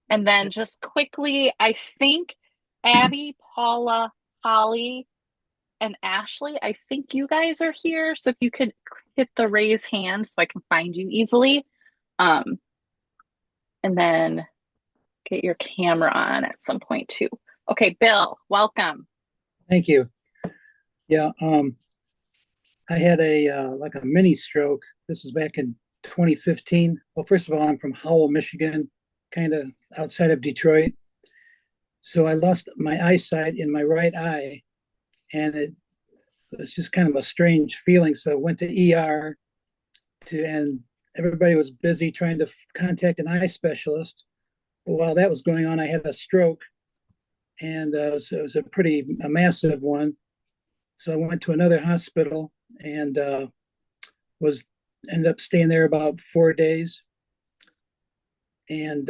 And then just quickly, I think Abby, Paula, Holly, and Ashley, I think you guys are here. So if you could hit the raise hand so I can find you easily. And then get your camera on at some point too. Okay, Bill, welcome. Thank you. Yeah, I had like a mini stroke. This was back in 2015. Well, first of all, I'm from Howell, Michigan, kind of outside of Detroit. So I lost my eyesight in my right eye, and it was just kind of a strange feeling. So I went to ER and everybody was busy trying to contact an eye specialist. But while that was going on, I had a stroke, and it was a massive one. So I went to another hospital, and was ended up staying there about 4 days. And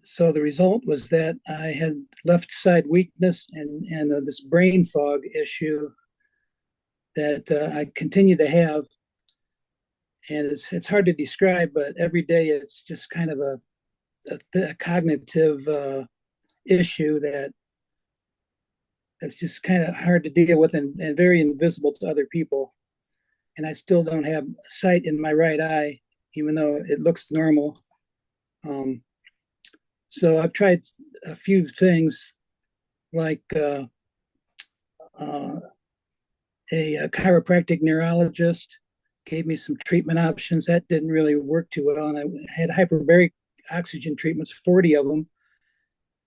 so the result was that I had left side weakness and this brain fog issue that I continue to have. And it's hard to describe, but every day it's just kind of a cognitive issue that's just kind of hard to deal with and very invisible to other people. And I still don't have sight in my right eye, even though it looks normal. So I've tried a few things like a chiropractic neurologist gave me some treatment options. That didn't really work too well. And I had hyperbaric oxygen treatments, 40 of them.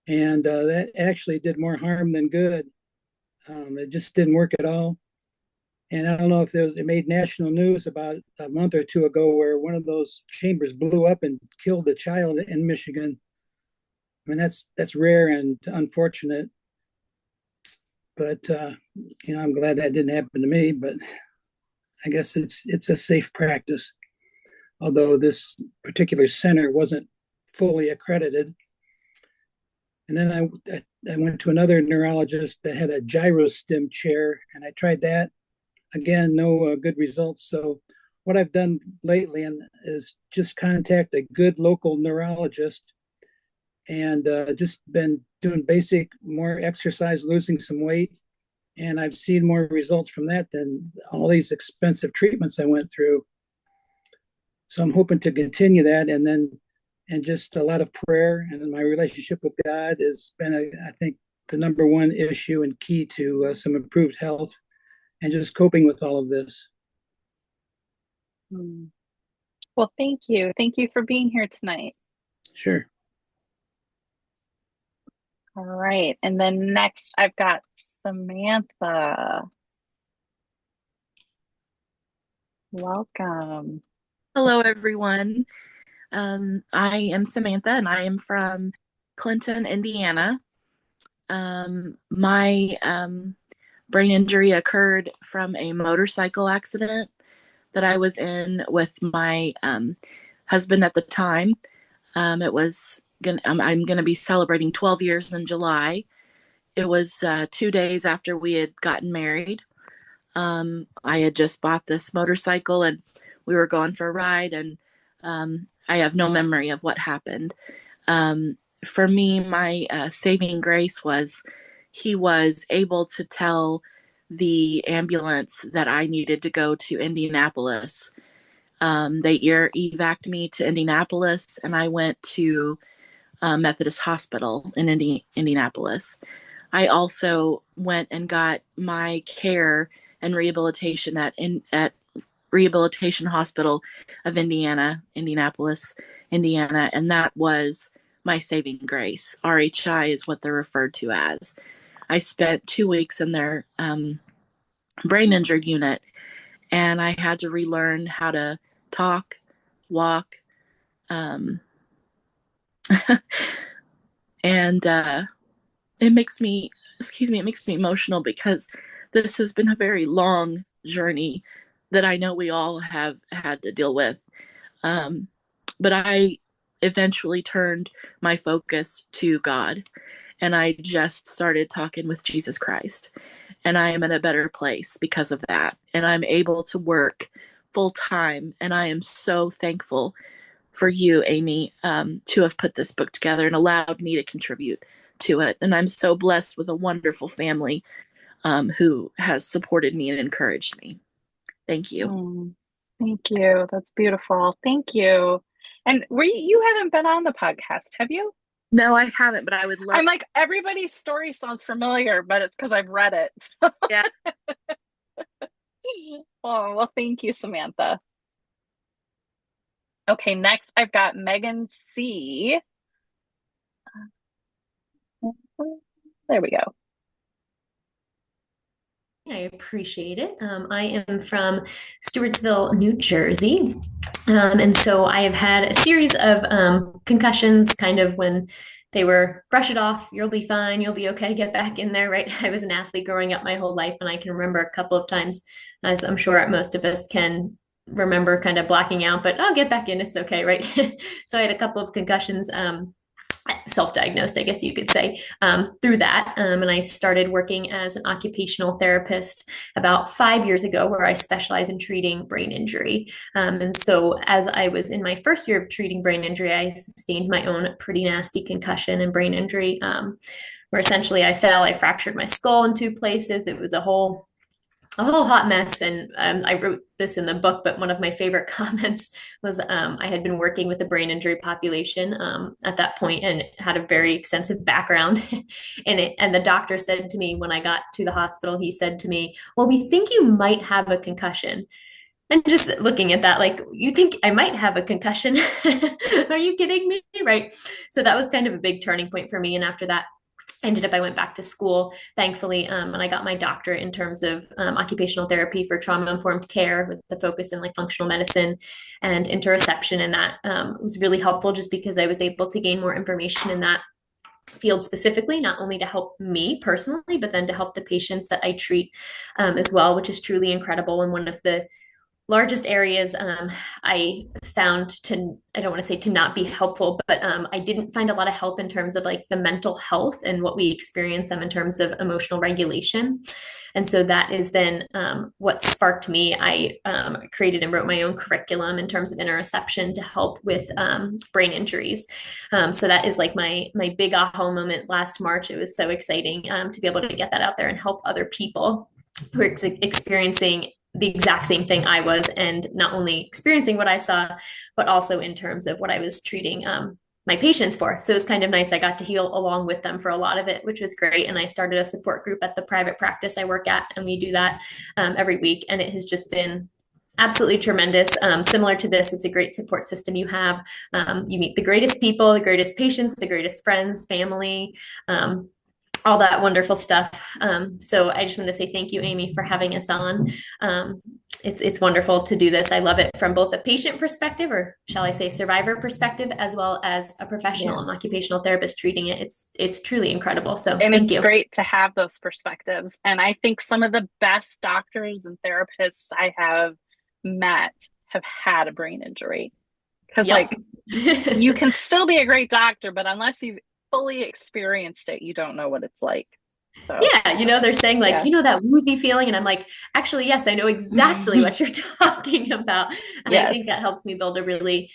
And that actually did more harm than good. It just didn't work at all. And I don't know if it made national news about a month or two ago where one of those chambers blew up and killed a child in Michigan. I mean, that's rare and unfortunate. But I'm glad that didn't happen to me. But I guess it's a safe practice, although this particular center wasn't fully accredited. And then I went to another neurologist that had a gyrostim chair, and I tried that. Again, no good results. So what I've done lately is just contact a good local neurologist and just been doing more exercise, losing some weight. And I've seen more results from that than all these expensive treatments I went through. So I'm hoping to continue that, and just a lot of prayer, and my relationship with God has been, I think, the number one issue and key to some improved health and just coping with all of this. Well, thank you. Thank you for being here tonight. Sure. All right. And then next I've got Samantha. Welcome. Hello, everyone. I am Samantha, and I am from Clinton, Indiana. My brain injury occurred from a motorcycle accident that I was in with my husband at the time. I'm going to be celebrating 12 years in July. It was 2 days after we had gotten married. I had just bought this motorcycle and we were going for a ride, and I have no memory of what happened. For me, my saving grace was he was able to tell the ambulance that I needed to go to Indianapolis. They evac'd me to Indianapolis, and I went to Methodist Hospital in Indianapolis. I also went and got my care and rehabilitation at Rehabilitation Hospital of Indianapolis, Indiana, and that was my saving grace. RHI is what they're referred to as. I spent 2 weeks in their brain injured unit, and I had to relearn how to talk, walk, and it makes me emotional because this has been a very long journey that I know we all have had to deal with. But I eventually turned my focus to God, and I just started talking with Jesus Christ. And I am in a better place because of that. And I'm able to work full time. And I am so thankful for you, Amy, to have put this book together and allowed me to contribute to it. And I'm so blessed with a wonderful family who has supported me and encouraged me. Thank you. Thank you. That's beautiful. Thank you. And you haven't been on the podcast, have you? No, I haven't, but I would love. I'm like, everybody's story sounds familiar, but it's because I've read it. Yeah. Oh, well, thank you, Samantha. Okay, next I've got Megan C. There we go. I appreciate it. I am from Stewartsville, New Jersey. And so I have had a series of concussions kind of when they were brush it off, you'll be fine, you'll be okay, get back in there, right? I was an athlete growing up my whole life, and I can remember a couple of times, as I'm sure most of us can, remember kind of blacking out, but I'll get back in. It's okay, right? So I had a couple of concussions, self-diagnosed, I guess you could say, through that. And I started working as an occupational therapist about 5 years ago, where I specialize in treating brain injury. And so as I was in my first year of treating brain injury, I sustained my own pretty nasty concussion and brain injury, where essentially I fell, I fractured my skull in two places. It was a whole hot mess. And I wrote this in the book, but one of my favorite comments was I had been working with the brain injury population at that point and had a very extensive background in it. And the doctor said to me when I got to the hospital, he said to me, "Well, we think you might have a concussion." And just looking at that, like, you think I might have a concussion? Are you kidding me? Right. So that was kind of a big turning point for me. And after that, I went back to school, thankfully, and I got my doctorate in terms of occupational therapy for trauma-informed care with the focus in like functional medicine and interoception. And that was really helpful just because I was able to gain more information in that field specifically, not only to help me personally, but then to help the patients that I treat as well, which is truly incredible. And one of the largest areas I found to, I don't want to say to not be helpful, but I didn't find a lot of help in terms of like the mental health and what we experience in terms of emotional regulation. And so that is then what sparked me. I created and wrote my own curriculum in terms of interoception to help with brain injuries. So that is like my big aha moment last March. It was so exciting to be able to get that out there and help other people who are experiencing the exact same thing I was, and not only experiencing what I saw, but also in terms of what I was treating my patients for. So it was kind of nice. I got to heal along with them for a lot of it, which was great. And I started a support group at the private practice I work at, and we do that every week. And it has just been absolutely tremendous. Similar to this, it's a great support system you have. You meet the greatest people, the greatest patients, the greatest friends, family, all that wonderful stuff. So I just want to say thank you, Amy, for having us on. It's wonderful to do this. I love it from both a patient perspective, or shall I say survivor perspective, as well as a professional and occupational therapist treating it. It's truly incredible. So and thank it's you. great to have those perspectives. And I think some of the best doctors and therapists I have met have had a brain injury. Because like you can still be a great doctor, but unless you've fully experienced it, you don't know what it's like. So Yeah, they're saying like, that woozy feeling. And I'm like, actually, yes, I know exactly what you're talking about. And I think that helps me build a really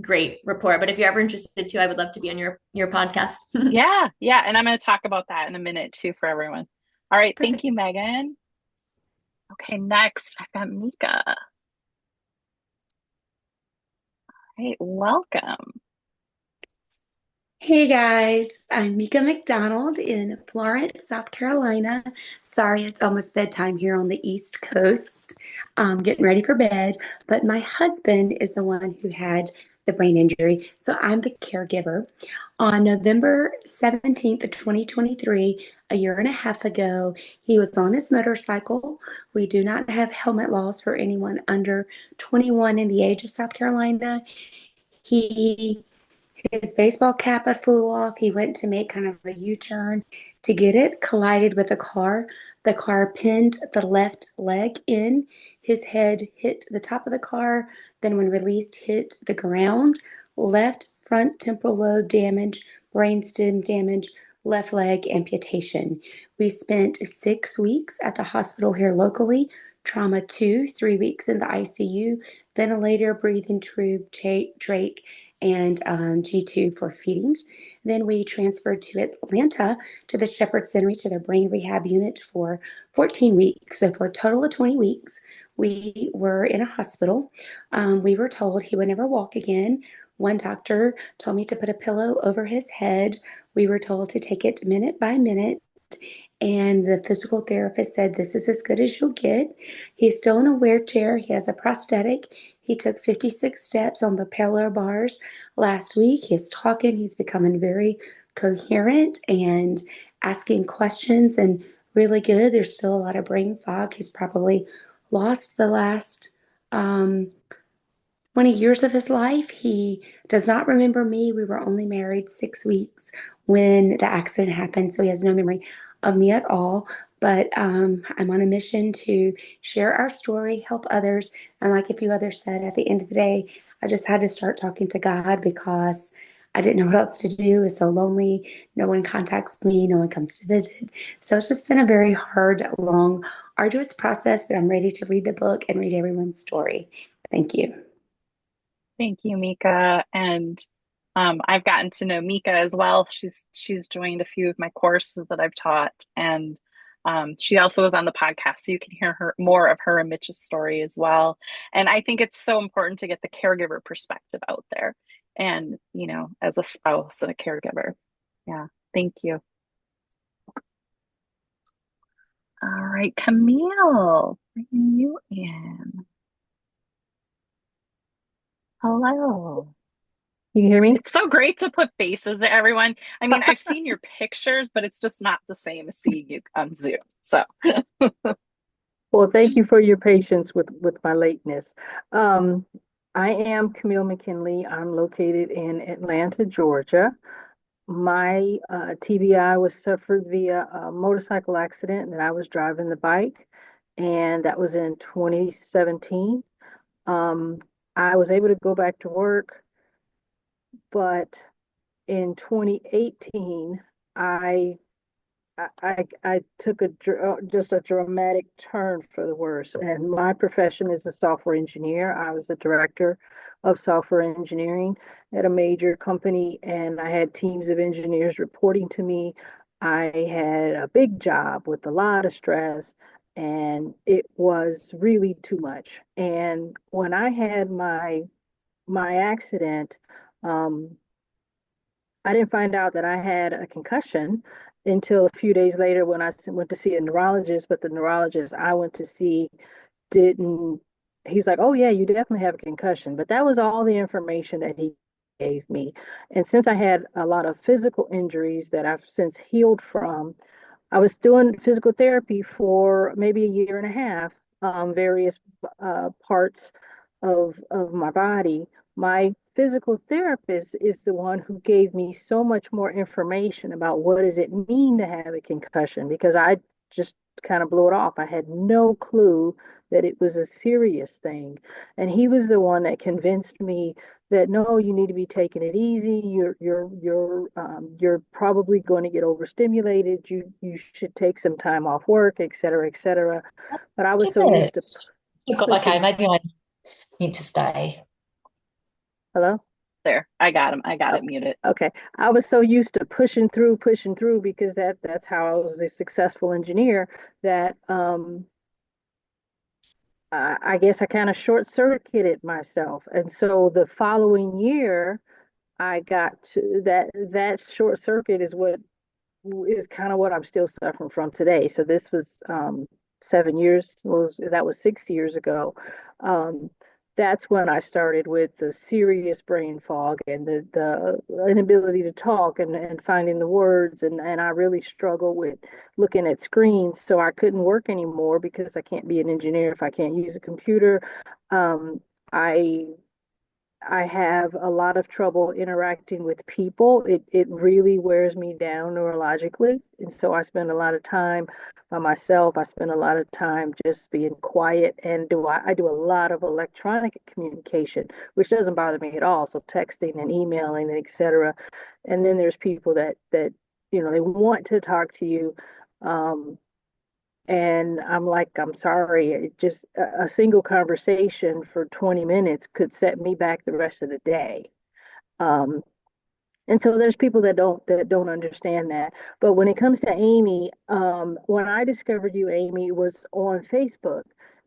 great rapport. But if you're ever interested too, I would love to be on your podcast. Yeah. And I'm going to talk about that in a minute too for everyone. All right. Perfect. Thank you, Megan. Okay, next I've got Mika. All right, welcome. Hey guys, I'm Mika McDonald in Florence, South Carolina. Sorry, it's almost bedtime here on the East Coast. Getting ready for bed, but my husband is the one who had the brain injury, so I'm the caregiver. On November 17th of 2023, a year and a half ago, he was on his motorcycle. We do not have helmet laws for anyone under 21 in the age of South Carolina. His baseball cap flew off. He went to make kind of a U-turn to get it, collided with a car. The car pinned the left leg in. His head hit the top of the car, then when released, hit the ground. Left front temporal lobe damage, brainstem damage, left leg amputation. We spent 6 weeks at the hospital here locally, trauma 2, 3 weeks in the ICU, ventilator, breathing tube, trach, and G2 for feedings. Then we transferred to Atlanta to the Shepherd Center to their brain rehab unit for 14 weeks. So for a total of 20 weeks, we were in a hospital. We were told he would never walk again. One doctor told me to put a pillow over his head. We were told to take it minute by minute. And the physical therapist said, this is as good as you'll get. He's still in a wheelchair. He has a prosthetic. He took 56 steps on the parallel bars last week. He's talking. He's becoming very coherent and asking questions and really good. There's still a lot of brain fog. He's probably lost the last 20 years of his life. He does not remember me. We were only married 6 weeks when the accident happened, so he has no memory of me at all. But I'm on a mission to share our story, help others. And like a few others said, at the end of the day, I just had to start talking to God because I didn't know what else to do. It's so lonely. No one contacts me, no one comes to visit. So it's just been a very hard, long, arduous process, but I'm ready to read the book and read everyone's story. Thank you. Thank you, Mika. And I've gotten to know Mika as well. She's joined a few of my courses that I've taught, and she also was on the podcast, so you can hear her more of her and Mitch's story as well. And I think it's so important to get the caregiver perspective out there, and as a spouse and a caregiver. Yeah, thank you. All right, Camille, bring you in. Hello. You hear me? It's so great to put faces to everyone. I mean, I've seen your pictures, but it's just not the same as seeing you on Zoom. So, Well, thank you for your patience with my lateness. Um, I am Camille McKinley. I'm located in Atlanta, Georgia. My TBI was suffered via a motorcycle accident that I was driving the bike, and that was in 2017. Um, I was able to go back to work, but in 2018, I I took just a dramatic turn for the worse. And my profession is a software engineer. I was a director of software engineering at a major company, and I had teams of engineers reporting to me. I had a big job with a lot of stress, and it was really too much. And when I had my accident, um, I didn't find out that I had a concussion until a few days later when I went to see a neurologist. But the neurologist I went to see didn't, he's like, oh, yeah, you definitely have a concussion. But that was all the information that he gave me. And since I had a lot of physical injuries that I've since healed from, I was doing physical therapy for maybe a year and a half, various parts of my body. My physical therapist is the one who gave me so much more information about what does it mean to have a concussion because I just kind of blew it off. I had no clue that it was a serious thing. And he was the one that convinced me that no, you need to be taking it easy. You're probably going to get overstimulated. You should take some time off work, et cetera, et cetera. But I was Did so used to it? Okay, pushing. maybe I need to stay. Hello? there, I got him. I got it muted. Okay. I was so used to pushing through because that's how I was a successful engineer that I guess I kind of short circuited myself. And so the following year I got to that short circuit is kind of what I'm still suffering from today. So this was 7 years, that was 6 years ago. Um, that's when I started with the serious brain fog and the inability to talk and finding the words. And I really struggle with looking at screens. So I couldn't work anymore because I can't be an engineer if I can't use a computer. Um, I I have a lot of trouble interacting with people. It really wears me down neurologically. And so I spend a lot of time by myself. I spend a lot of time just being quiet and I do a lot of electronic communication, which doesn't bother me at all. So texting and emailing and etc. And then there's people that they want to talk to you. Um, and I'm like, I'm sorry, it just a single conversation for 20 minutes could set me back the rest of the day. Um, and so there's people that don't understand that. But when it comes to Amy, when I discovered you, Amy, was on Facebook,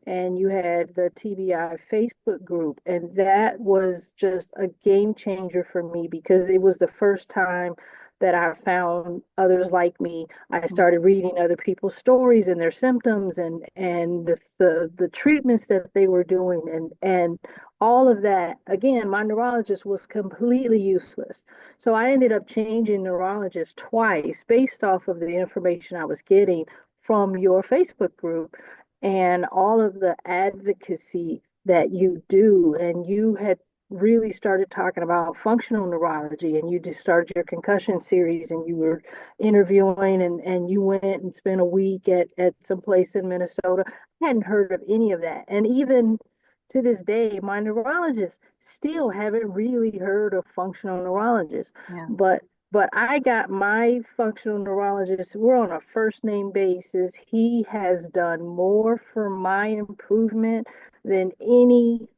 and you had the TBI Facebook group, and that was just a game changer for me because it was the first time that I found others like me. I started reading other people's stories and their symptoms and the treatments that they were doing and all of that. Again, my neurologist was completely useless. So I ended up changing neurologists twice based off of the information I was getting from your Facebook group and all of the advocacy that you do. And you had really started talking about functional neurology, and you just started your concussion series, and you were interviewing, and you went and spent a week at some place in Minnesota. I hadn't heard of any of that. And even to this day, my neurologists still haven't really heard of functional neurologists. Yeah. But I got my functional neurologist, we're on a first name basis. He has done more for my improvement than any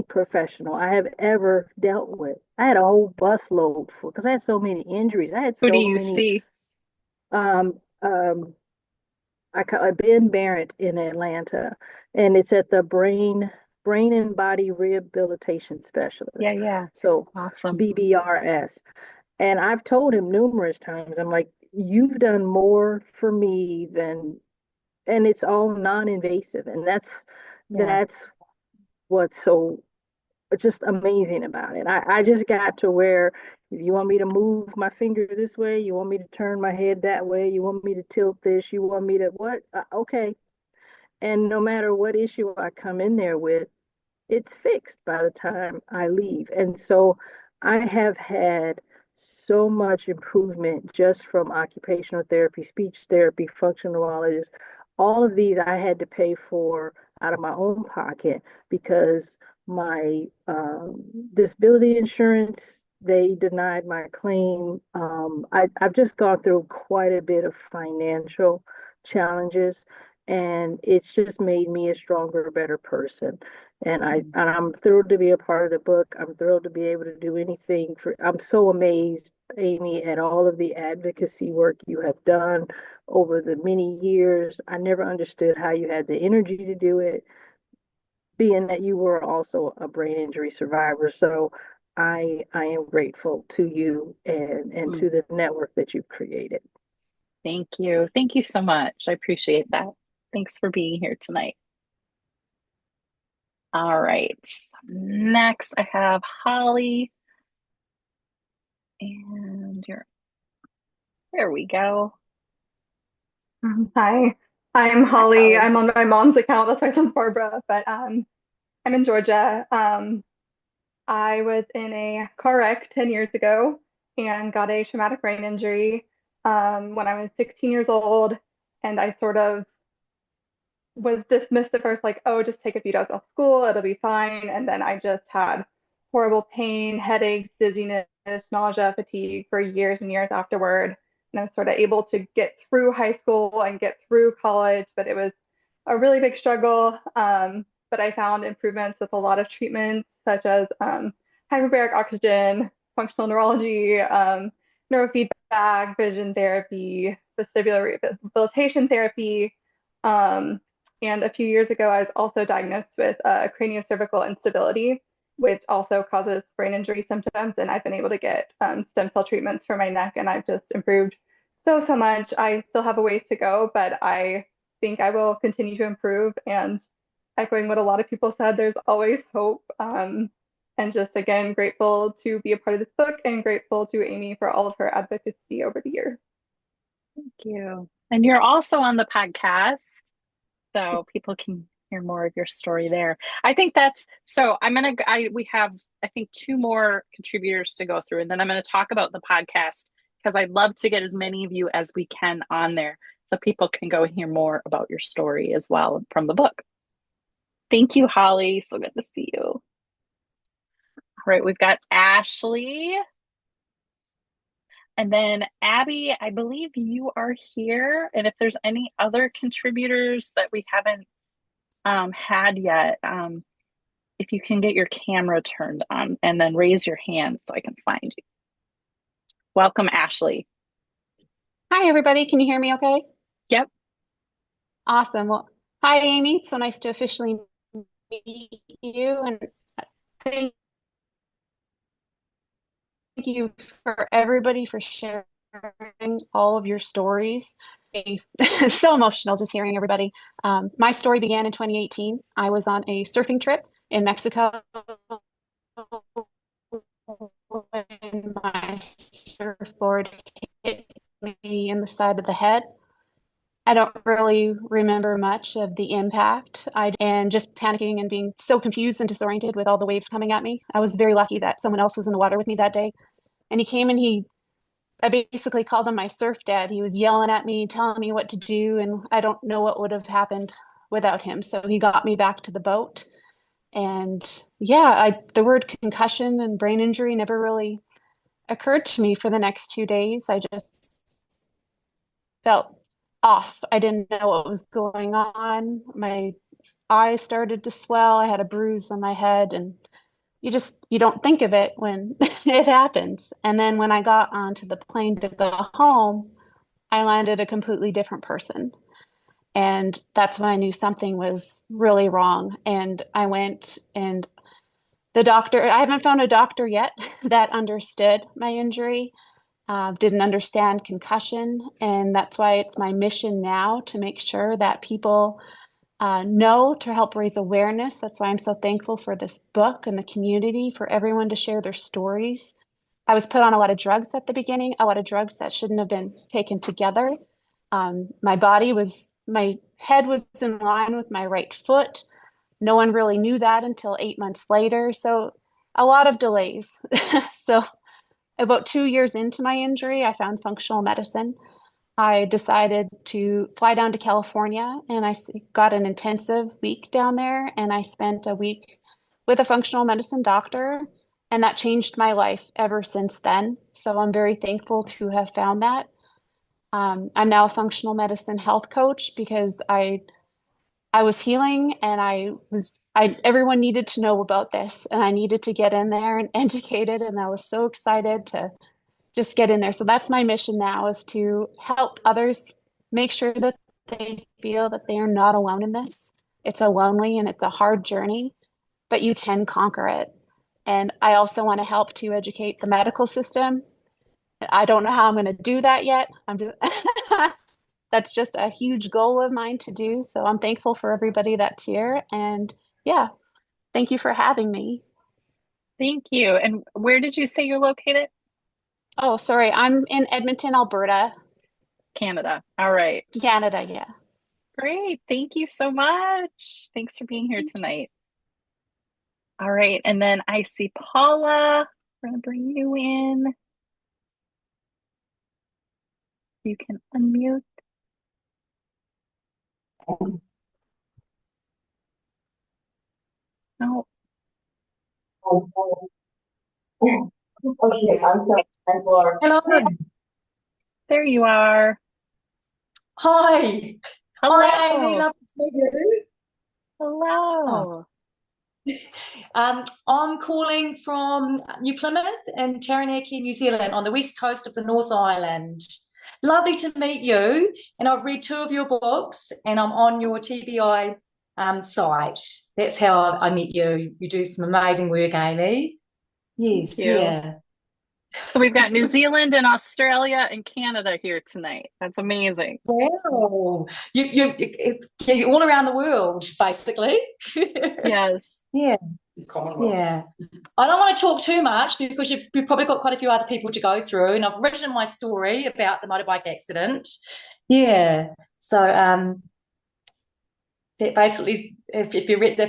professional I have ever dealt with. I had a whole busload for because I had so many injuries. I had Who do so you many see? um I call Ben Barrett in Atlanta, and it's at the Brain and Body Rehabilitation Specialist. Yeah. So Awesome. BBRS. And I've told him numerous times, I'm like, you've done more for me than, and it's all non-invasive. And Yeah. that's what's so just amazing about it. I just got to where if you want me to move my finger this way, you want me to turn my head that way, you want me to tilt this, you want me to what? Okay. And no matter what issue I come in there with, it's fixed by the time I leave. And so I have had so much improvement just from occupational therapy, speech therapy, functional neurologist. All of these I had to pay for out of my own pocket because my disability insurance, they denied my claim. I've just gone through quite a bit of financial challenges, and it's just made me a stronger, better person. And I'm thrilled to be a part of the book. I'm thrilled to be able to do anything for. I'm so amazed, Amy, at all of the advocacy work you have done over the many years. I never understood how you had the energy to do it, being that you were also a brain injury survivor. So I am grateful to you and to the network that you've created. Thank you. Thank you so much. I appreciate that. Thanks for being here tonight. All right. Next, I have Holly. And there we go. Hi, I'm Hi, Holly. Holly. I'm on my mom's account. That's why it says Barbara, but I'm in Georgia. I was in a car wreck 10 years ago and got a traumatic brain injury when I was 16 years old. And I sort of was dismissed at first, like, oh, just take a few days off school, it'll be fine. And then I just had horrible pain, headaches, dizziness, nausea, fatigue for years and years afterward. And I was sort of able to get through high school and get through college, but it was a really big struggle. But I found improvements with a lot of treatments, such as hyperbaric oxygen, functional neurology, neurofeedback, vision therapy, vestibular rehabilitation therapy. Um, and a few years ago, I was also diagnosed with craniocervical instability, which also causes brain injury symptoms. And I've been able to get stem cell treatments for my neck, and I've just improved so much. I still have a ways to go, but I think I will continue to improve. And echoing what a lot of people said, there's always hope. And just again, grateful to be a part of this book and grateful to Amy for all of her advocacy over the years. Thank you. And you're also on the podcast, so people can hear more of your story there. I think that's so. We have, I think, two more contributors to go through, and then I'm going to talk about the podcast because I'd love to get as many of you as we can on there so people can go hear more about your story as well from the book. Thank you, Holly. So good to see you. All right, we've got Ashley. And then Abby, I believe you are here. And if there's any other contributors that we haven't had yet, if you can get your camera turned on and then raise your hand so I can find you. Welcome, Ashley. Hi, everybody. Can you hear me okay? Yep. Awesome. Well, hi, Amy. It's so nice to officially meet you. And thank you for everybody for sharing all of your stories. It's so emotional just hearing everybody. My story began in 2018. I was on a surfing trip in Mexico when my surfboard hit me in the side of the head. I don't really remember much of the impact. And just panicking and being so confused and disoriented with all the waves coming at me. I was very lucky that someone else was in the water with me that day. And he came and I basically called him my surf dad. He was yelling at me, telling me what to do, and I don't know what would have happened without him. So he got me back to the boat. And yeah, the word concussion and brain injury never really occurred to me for the next 2 days. I just felt off. I didn't know what was going on. My eyes started to swell. I had a bruise on my head, and you don't think of it when it happens. And then when I got onto the plane to go home, I landed a completely different person. And that's when I knew something was really wrong. And I went and I haven't found a doctor yet that understood my injury, didn't understand concussion. And that's why it's my mission now to make sure that people know, to help raise awareness. That's why I'm so thankful for this book and the community, for everyone to share their stories. I was put on a lot of drugs at the beginning, a lot of drugs that shouldn't have been taken together. My head was in line with my right foot. No one really knew that until 8 months later. So a lot of delays. So about 2 years into my injury, I found functional medicine. I decided to fly down to California and got an intensive week down there. And I spent a week with a functional medicine doctor, and that changed my life ever since then. So I'm very thankful to have found that. I'm now a functional medicine health coach because I was healing and everyone needed to know about this, and I needed to get in there and educate it. And I was so excited to just get in there. So that's my mission now, is to help others make sure that they feel that they are not alone in this. It's a lonely and it's a hard journey, but you can conquer it. And I also want to help to educate the medical system. I don't know how I'm going to do that yet. That's just a huge goal of mine to do. So I'm thankful for everybody that's here. And yeah, thank you for having me. Thank you. And where did you say you're located? Oh, sorry. I'm in Edmonton, Alberta. Canada. All right. Canada, yeah. Great. Thank you so much. Thanks for being here tonight. All right. And then I see Paula. We're going to bring you in. You can unmute. No. Okay, I'm sorry. Hello. There you are. Hi. Hello. Hi, Amy. Lovely to meet you. Hello. I'm calling from New Plymouth in Taranaki, New Zealand, on the west coast of the North Island. Lovely to meet you. And I've read two of your books, and I'm on your TBI site. That's how I met you. You do some amazing work, Amy. Thank Yes, you. yeah. So we've got New Zealand and Australia and Canada here tonight. That's amazing. Wow. You're all around the world, basically. Yes. Yeah. Yeah. I don't want to talk too much because you've probably got quite a few other people to go through, and I've written my story about the motorbike accident. Yeah. So that basically, if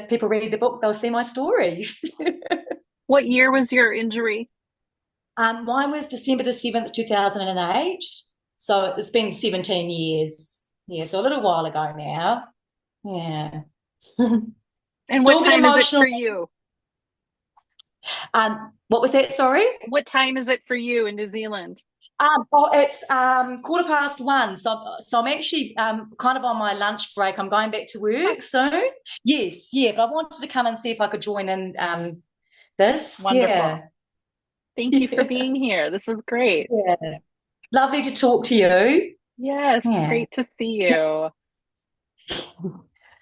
people read the book, they'll see my story. What year was your injury? Mine was December the 7th, 2008. So it's been 17 years. Yeah, so a little while ago now. Yeah. And Still what a bit time is it emotional. for you? What was that? Sorry? What time is it for you in New Zealand? It's 1:15. So I'm actually kind of on my lunch break. I'm going back to work soon. Yes, yeah. But I wanted to come and see if I could join in this. Wonderful. Yeah. Thank you for being here. This is great. Yeah. Lovely to talk to you. Yes, Yeah. great to see you.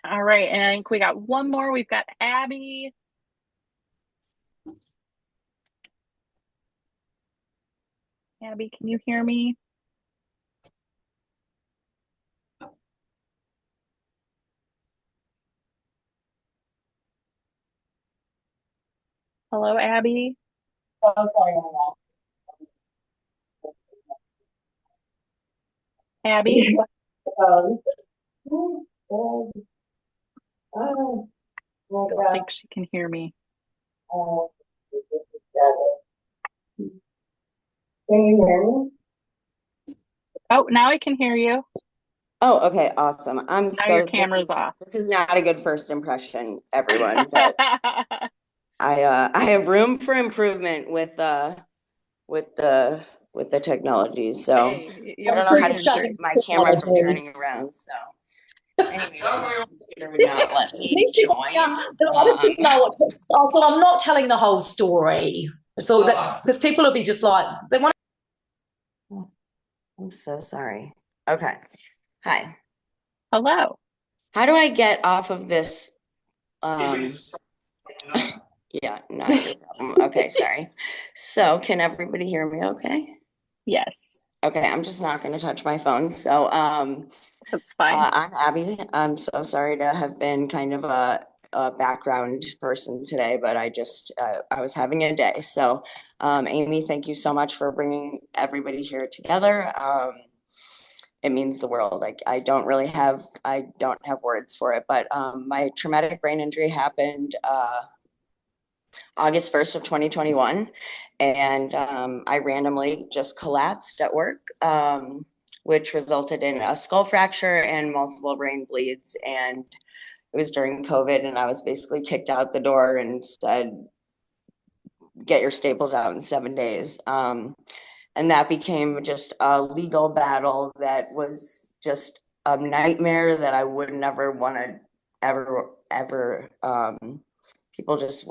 All right, and I think we got one more. We've got Abby. Abby, can you hear me? Hello, Abby. Abby? I don't think she can hear me. Can you hear me? Oh, now I can hear you. Oh, okay, awesome. Now your camera's off. This is not a good first impression, everyone, but I have room for improvement with the with the technology. So Hey, I don't know how to keep my camera from Technology. turning around. So anyway, the computer would not let me These people, join. I just didn't know what to, well, I'm not telling the whole story. I thought that because people will be just like, they want I'm so sorry. Okay. Hi. Hello. How do I get off of this? Yeah, not your problem. Okay, sorry. So can everybody hear me okay? Yes. Okay, I'm just not going to touch my phone. So that's fine. I'm Abby. I'm so sorry to have been kind of a background person today, but I was having a day. So Amy, thank you so much for bringing everybody here together. It means the world. Like I don't have words for it, but my traumatic brain injury happened August 1st of 2021. And I randomly just collapsed at work, which resulted in a skull fracture and multiple brain bleeds. And it was during COVID, and I was basically kicked out the door and said, get your staples out in 7 days. And that became just a legal battle that was just a nightmare that I would never want to ever people just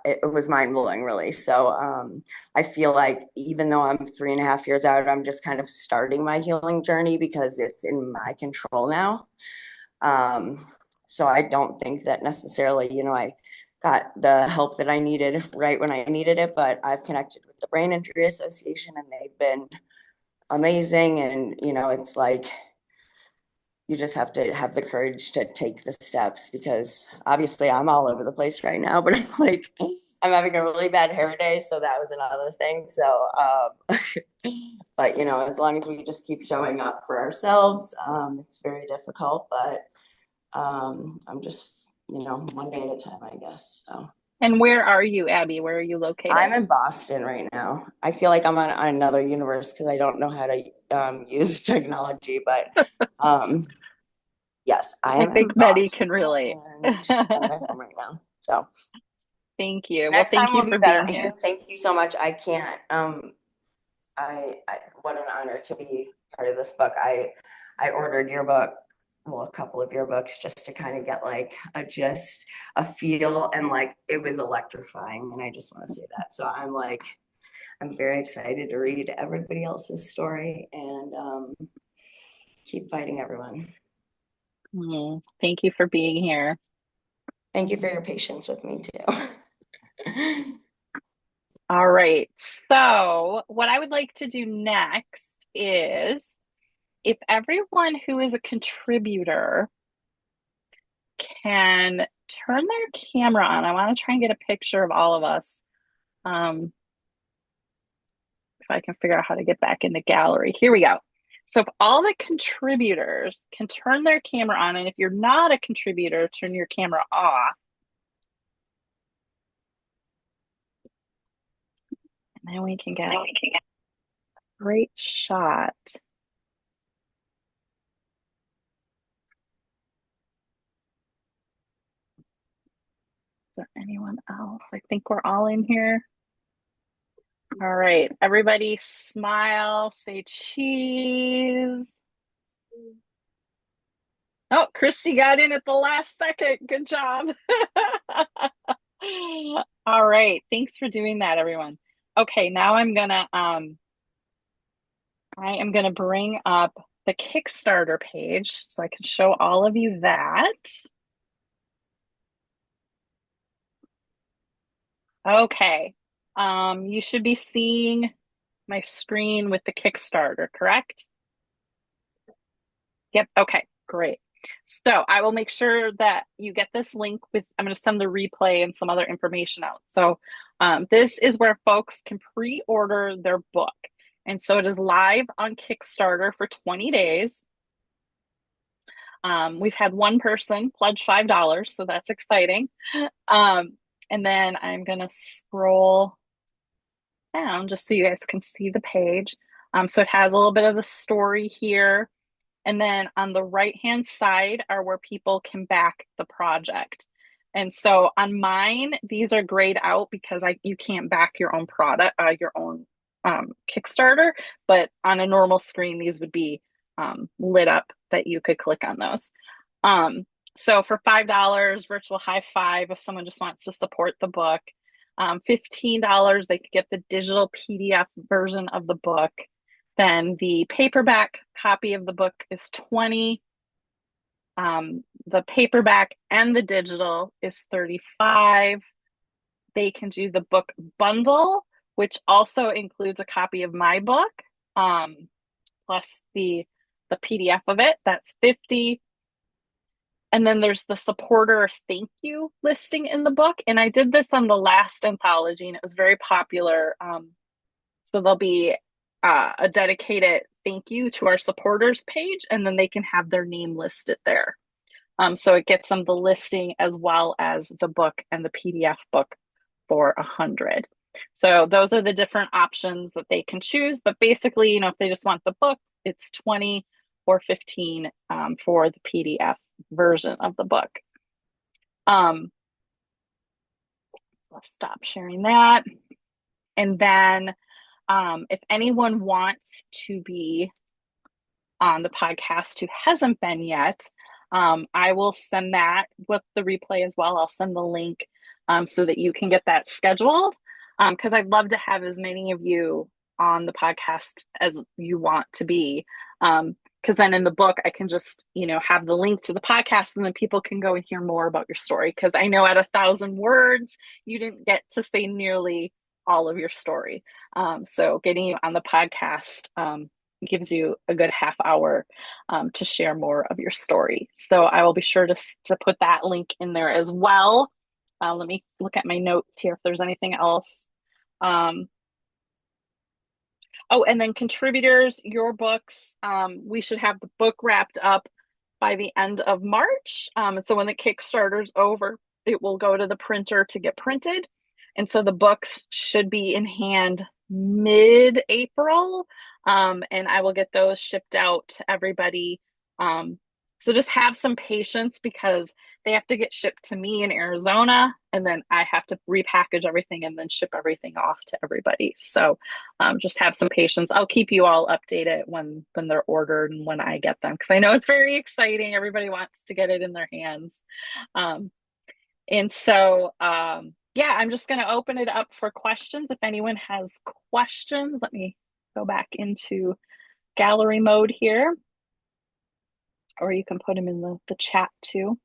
it was mind blowing really. So I feel like even though I'm 3.5 years out, I'm just kind of starting my healing journey because it's in my control now. So I don't think that necessarily, I got the help that I needed right when I needed it, but I've connected with the Brain Injury Association and they've been amazing. And, it's like, you just have to have the courage to take the steps because obviously I'm all over the place right now, but it's like, I'm having a really bad hair day. So that was another thing. So, but as long as we just keep showing up for ourselves, it's very difficult, but I'm just, one day at a time, I guess. So. And where are you, Abby? Where are you located? I'm in Boston right now. I feel like I'm on another universe because I don't know how to use technology, but yes, I think many can relate. I'm at home right now. So thank you. Next well, thank time you will for be better. being here. Thank you so much. I can't. I what an honor to be part of this book. I ordered your book, well, a couple of your books, just to kind of get like a feel, and like it was electrifying. And I just want to say that. So I'm very excited to read everybody else's story and keep fighting, everyone. Thank you for being here. Thank you for your patience with me too. All right. So what I would like to do next is if everyone who is a contributor can turn their camera on. I want to try and get a picture of all of us. If I can figure out how to get back in the gallery. Here we go. So if all the contributors can turn their camera on, and if you're not a contributor, turn your camera off. And then we can get a great shot. Is there anyone else? I think we're all in here. All right, everybody smile, say cheese. Oh, Christy got in at the last second. Good job. All right, thanks for doing that, everyone. Okay, now I am gonna bring up the Kickstarter page so I can show all of you that. Okay, you should be seeing my screen with the Kickstarter, correct? Yep, okay, great. So I will make sure that you get this link I'm going to send the replay and some other information out. So this is where folks can pre-order their book. And so it is live on Kickstarter for 20 days. We've had one person pledge $5, so that's exciting. Um, and then I'm gonna scroll down just so you guys can see the page. So it has a little bit of the story here. And then on the right-hand side are where people can back the project. And so on mine, these are grayed out because you can't back your own product, your own Kickstarter. But on a normal screen, these would be lit up that you could click on those. So for $5, virtual high five if someone just wants to support the book. $15, they could get the digital PDF version of the book. Then the paperback copy of the book is 20. The paperback and the digital is 35. They can do the book bundle, which also includes a copy of my book, plus the PDF of it. That's 50. And then there's the supporter thank you listing in the book. And I did this on the last anthology, and it was very popular. So there'll be a dedicated thank you to our supporters page, and then they can have their name listed there. So it gets them the listing as well as the book and the PDF book for 100. So those are the different options that they can choose. But basically, if they just want the book, it's 20 or 15 for the PDF version of the book. Let's stop sharing that. And then if anyone wants to be on the podcast who hasn't been yet, I will send that with the replay as well. I'll send the link so that you can get that scheduled, because I'd love to have as many of you on the podcast as you want to be. Because then in the book, I can just, have the link to the podcast, and then people can go and hear more about your story. Because I know at 1,000 words, you didn't get to say nearly all of your story. So getting you on the podcast gives you a good half hour to share more of your story. So I will be sure to put that link in there as well. Let me look at my notes here if there's anything else. Oh, and then contributors, your books, we should have the book wrapped up by the end of March. And so when the Kickstarter's over, it will go to the printer to get printed. And so the books should be in hand mid-April. And I will get those shipped out to everybody. So just have some patience because they have to get shipped to me in Arizona, and then I have to repackage everything and then ship everything off to everybody. So just have some patience. I'll keep you all updated when they're ordered and when I get them, because I know it's very exciting. Everybody wants to get it in their hands. And so, yeah, I'm just going to open it up for questions. If anyone has questions, let me go back into gallery mode here, or you can put them in the chat too.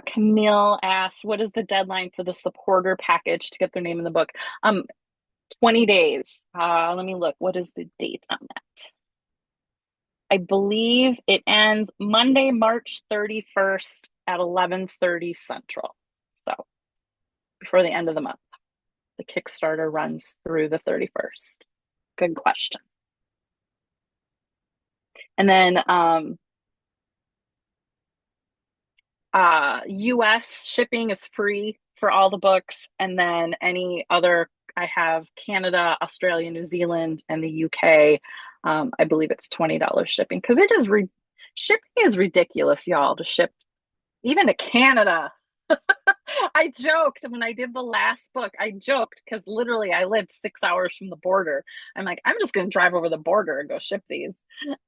Camille asks, what is the deadline for the supporter package to get their name in the book? 20 days. Let me look. What is the date on that? I believe it ends Monday, March 31st at 11:30 Central. So before the end of the month. The Kickstarter runs through the 31st. Good question. And then US shipping is free for all the books, and then any other, I have Canada, Australia, New Zealand, and the UK. I believe it's $20 shipping, because it is shipping is ridiculous, y'all, to ship even to Canada. I joked when I did the last book, I joked because literally I lived 6 hours from the border. I'm like, I'm just going to drive over the border and go ship these.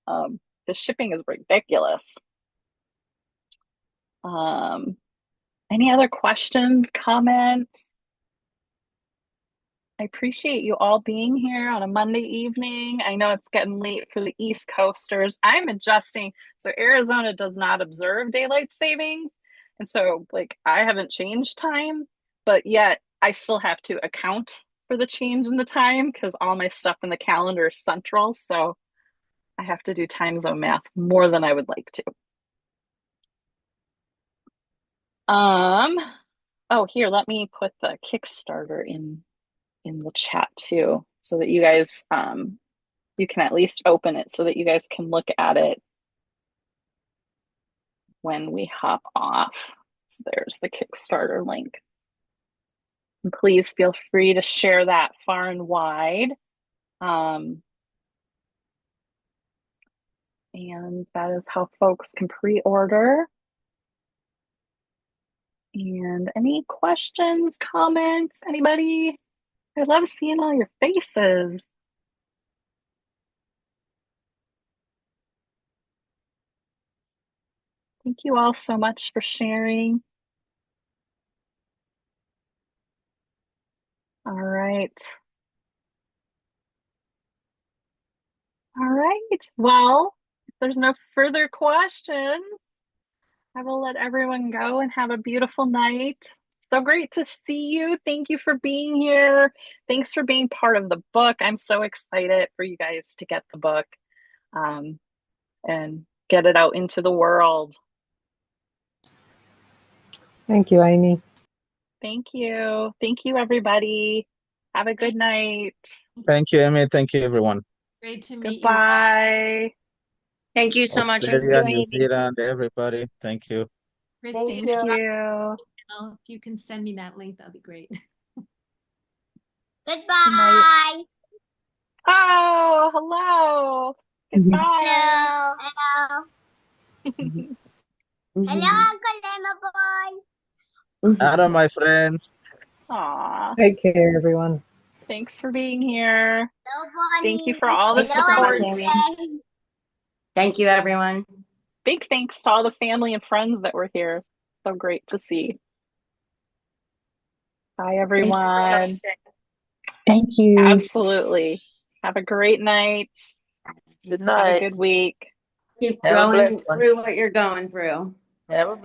The shipping is ridiculous. Any other questions, comments? I appreciate you all being here on a Monday evening. I know it's getting late for the East Coasters. I'm adjusting. So Arizona does not observe daylight savings. And so I haven't changed time, but yet I still have to account for the change in the time because all my stuff in the calendar is central. So I have to do time zone math more than I would like to. Oh, here, let me put the Kickstarter in the chat too. so that you guys you can at least open it so that you guys can look at it when we hop off. So there's the Kickstarter link. And please feel free to share that far and wide. And that is how folks can pre-order. And any questions, comments, anybody? I love seeing all your faces. Thank you all so much for sharing. All right. All right. Well, if there's no further questions, I will let everyone go and have a beautiful night. So great to see you. Thank you for being here. Thanks for being part of the book. I'm so excited for you guys to get the book and get it out into the world. Thank you, Amy. Thank you. Thank you, everybody. Have a good night. Thank you, Amy. Thank you, everyone. Great to meet you. Goodbye. Thank you so much. Australia, New Zealand, everybody. Thank you. Christine, Thank you. if you can send me that link, that'll be great. Goodbye. Oh, hello. Goodbye. Hello. Hello. Hello, Uncle Emma boy. Hello, my friends. Aw. Take care, everyone. Thanks for being here. Hello, Thank you Bonnie. for all the Thanks so much, support. Amy. Thank you, everyone. Big thanks to all the family and friends that were here. So great to see. Bye, everyone. Thank you. Absolutely. Have a great night. Good Have a night. good week. Keep Have a blessed going one. through what you're going through. Have a blessed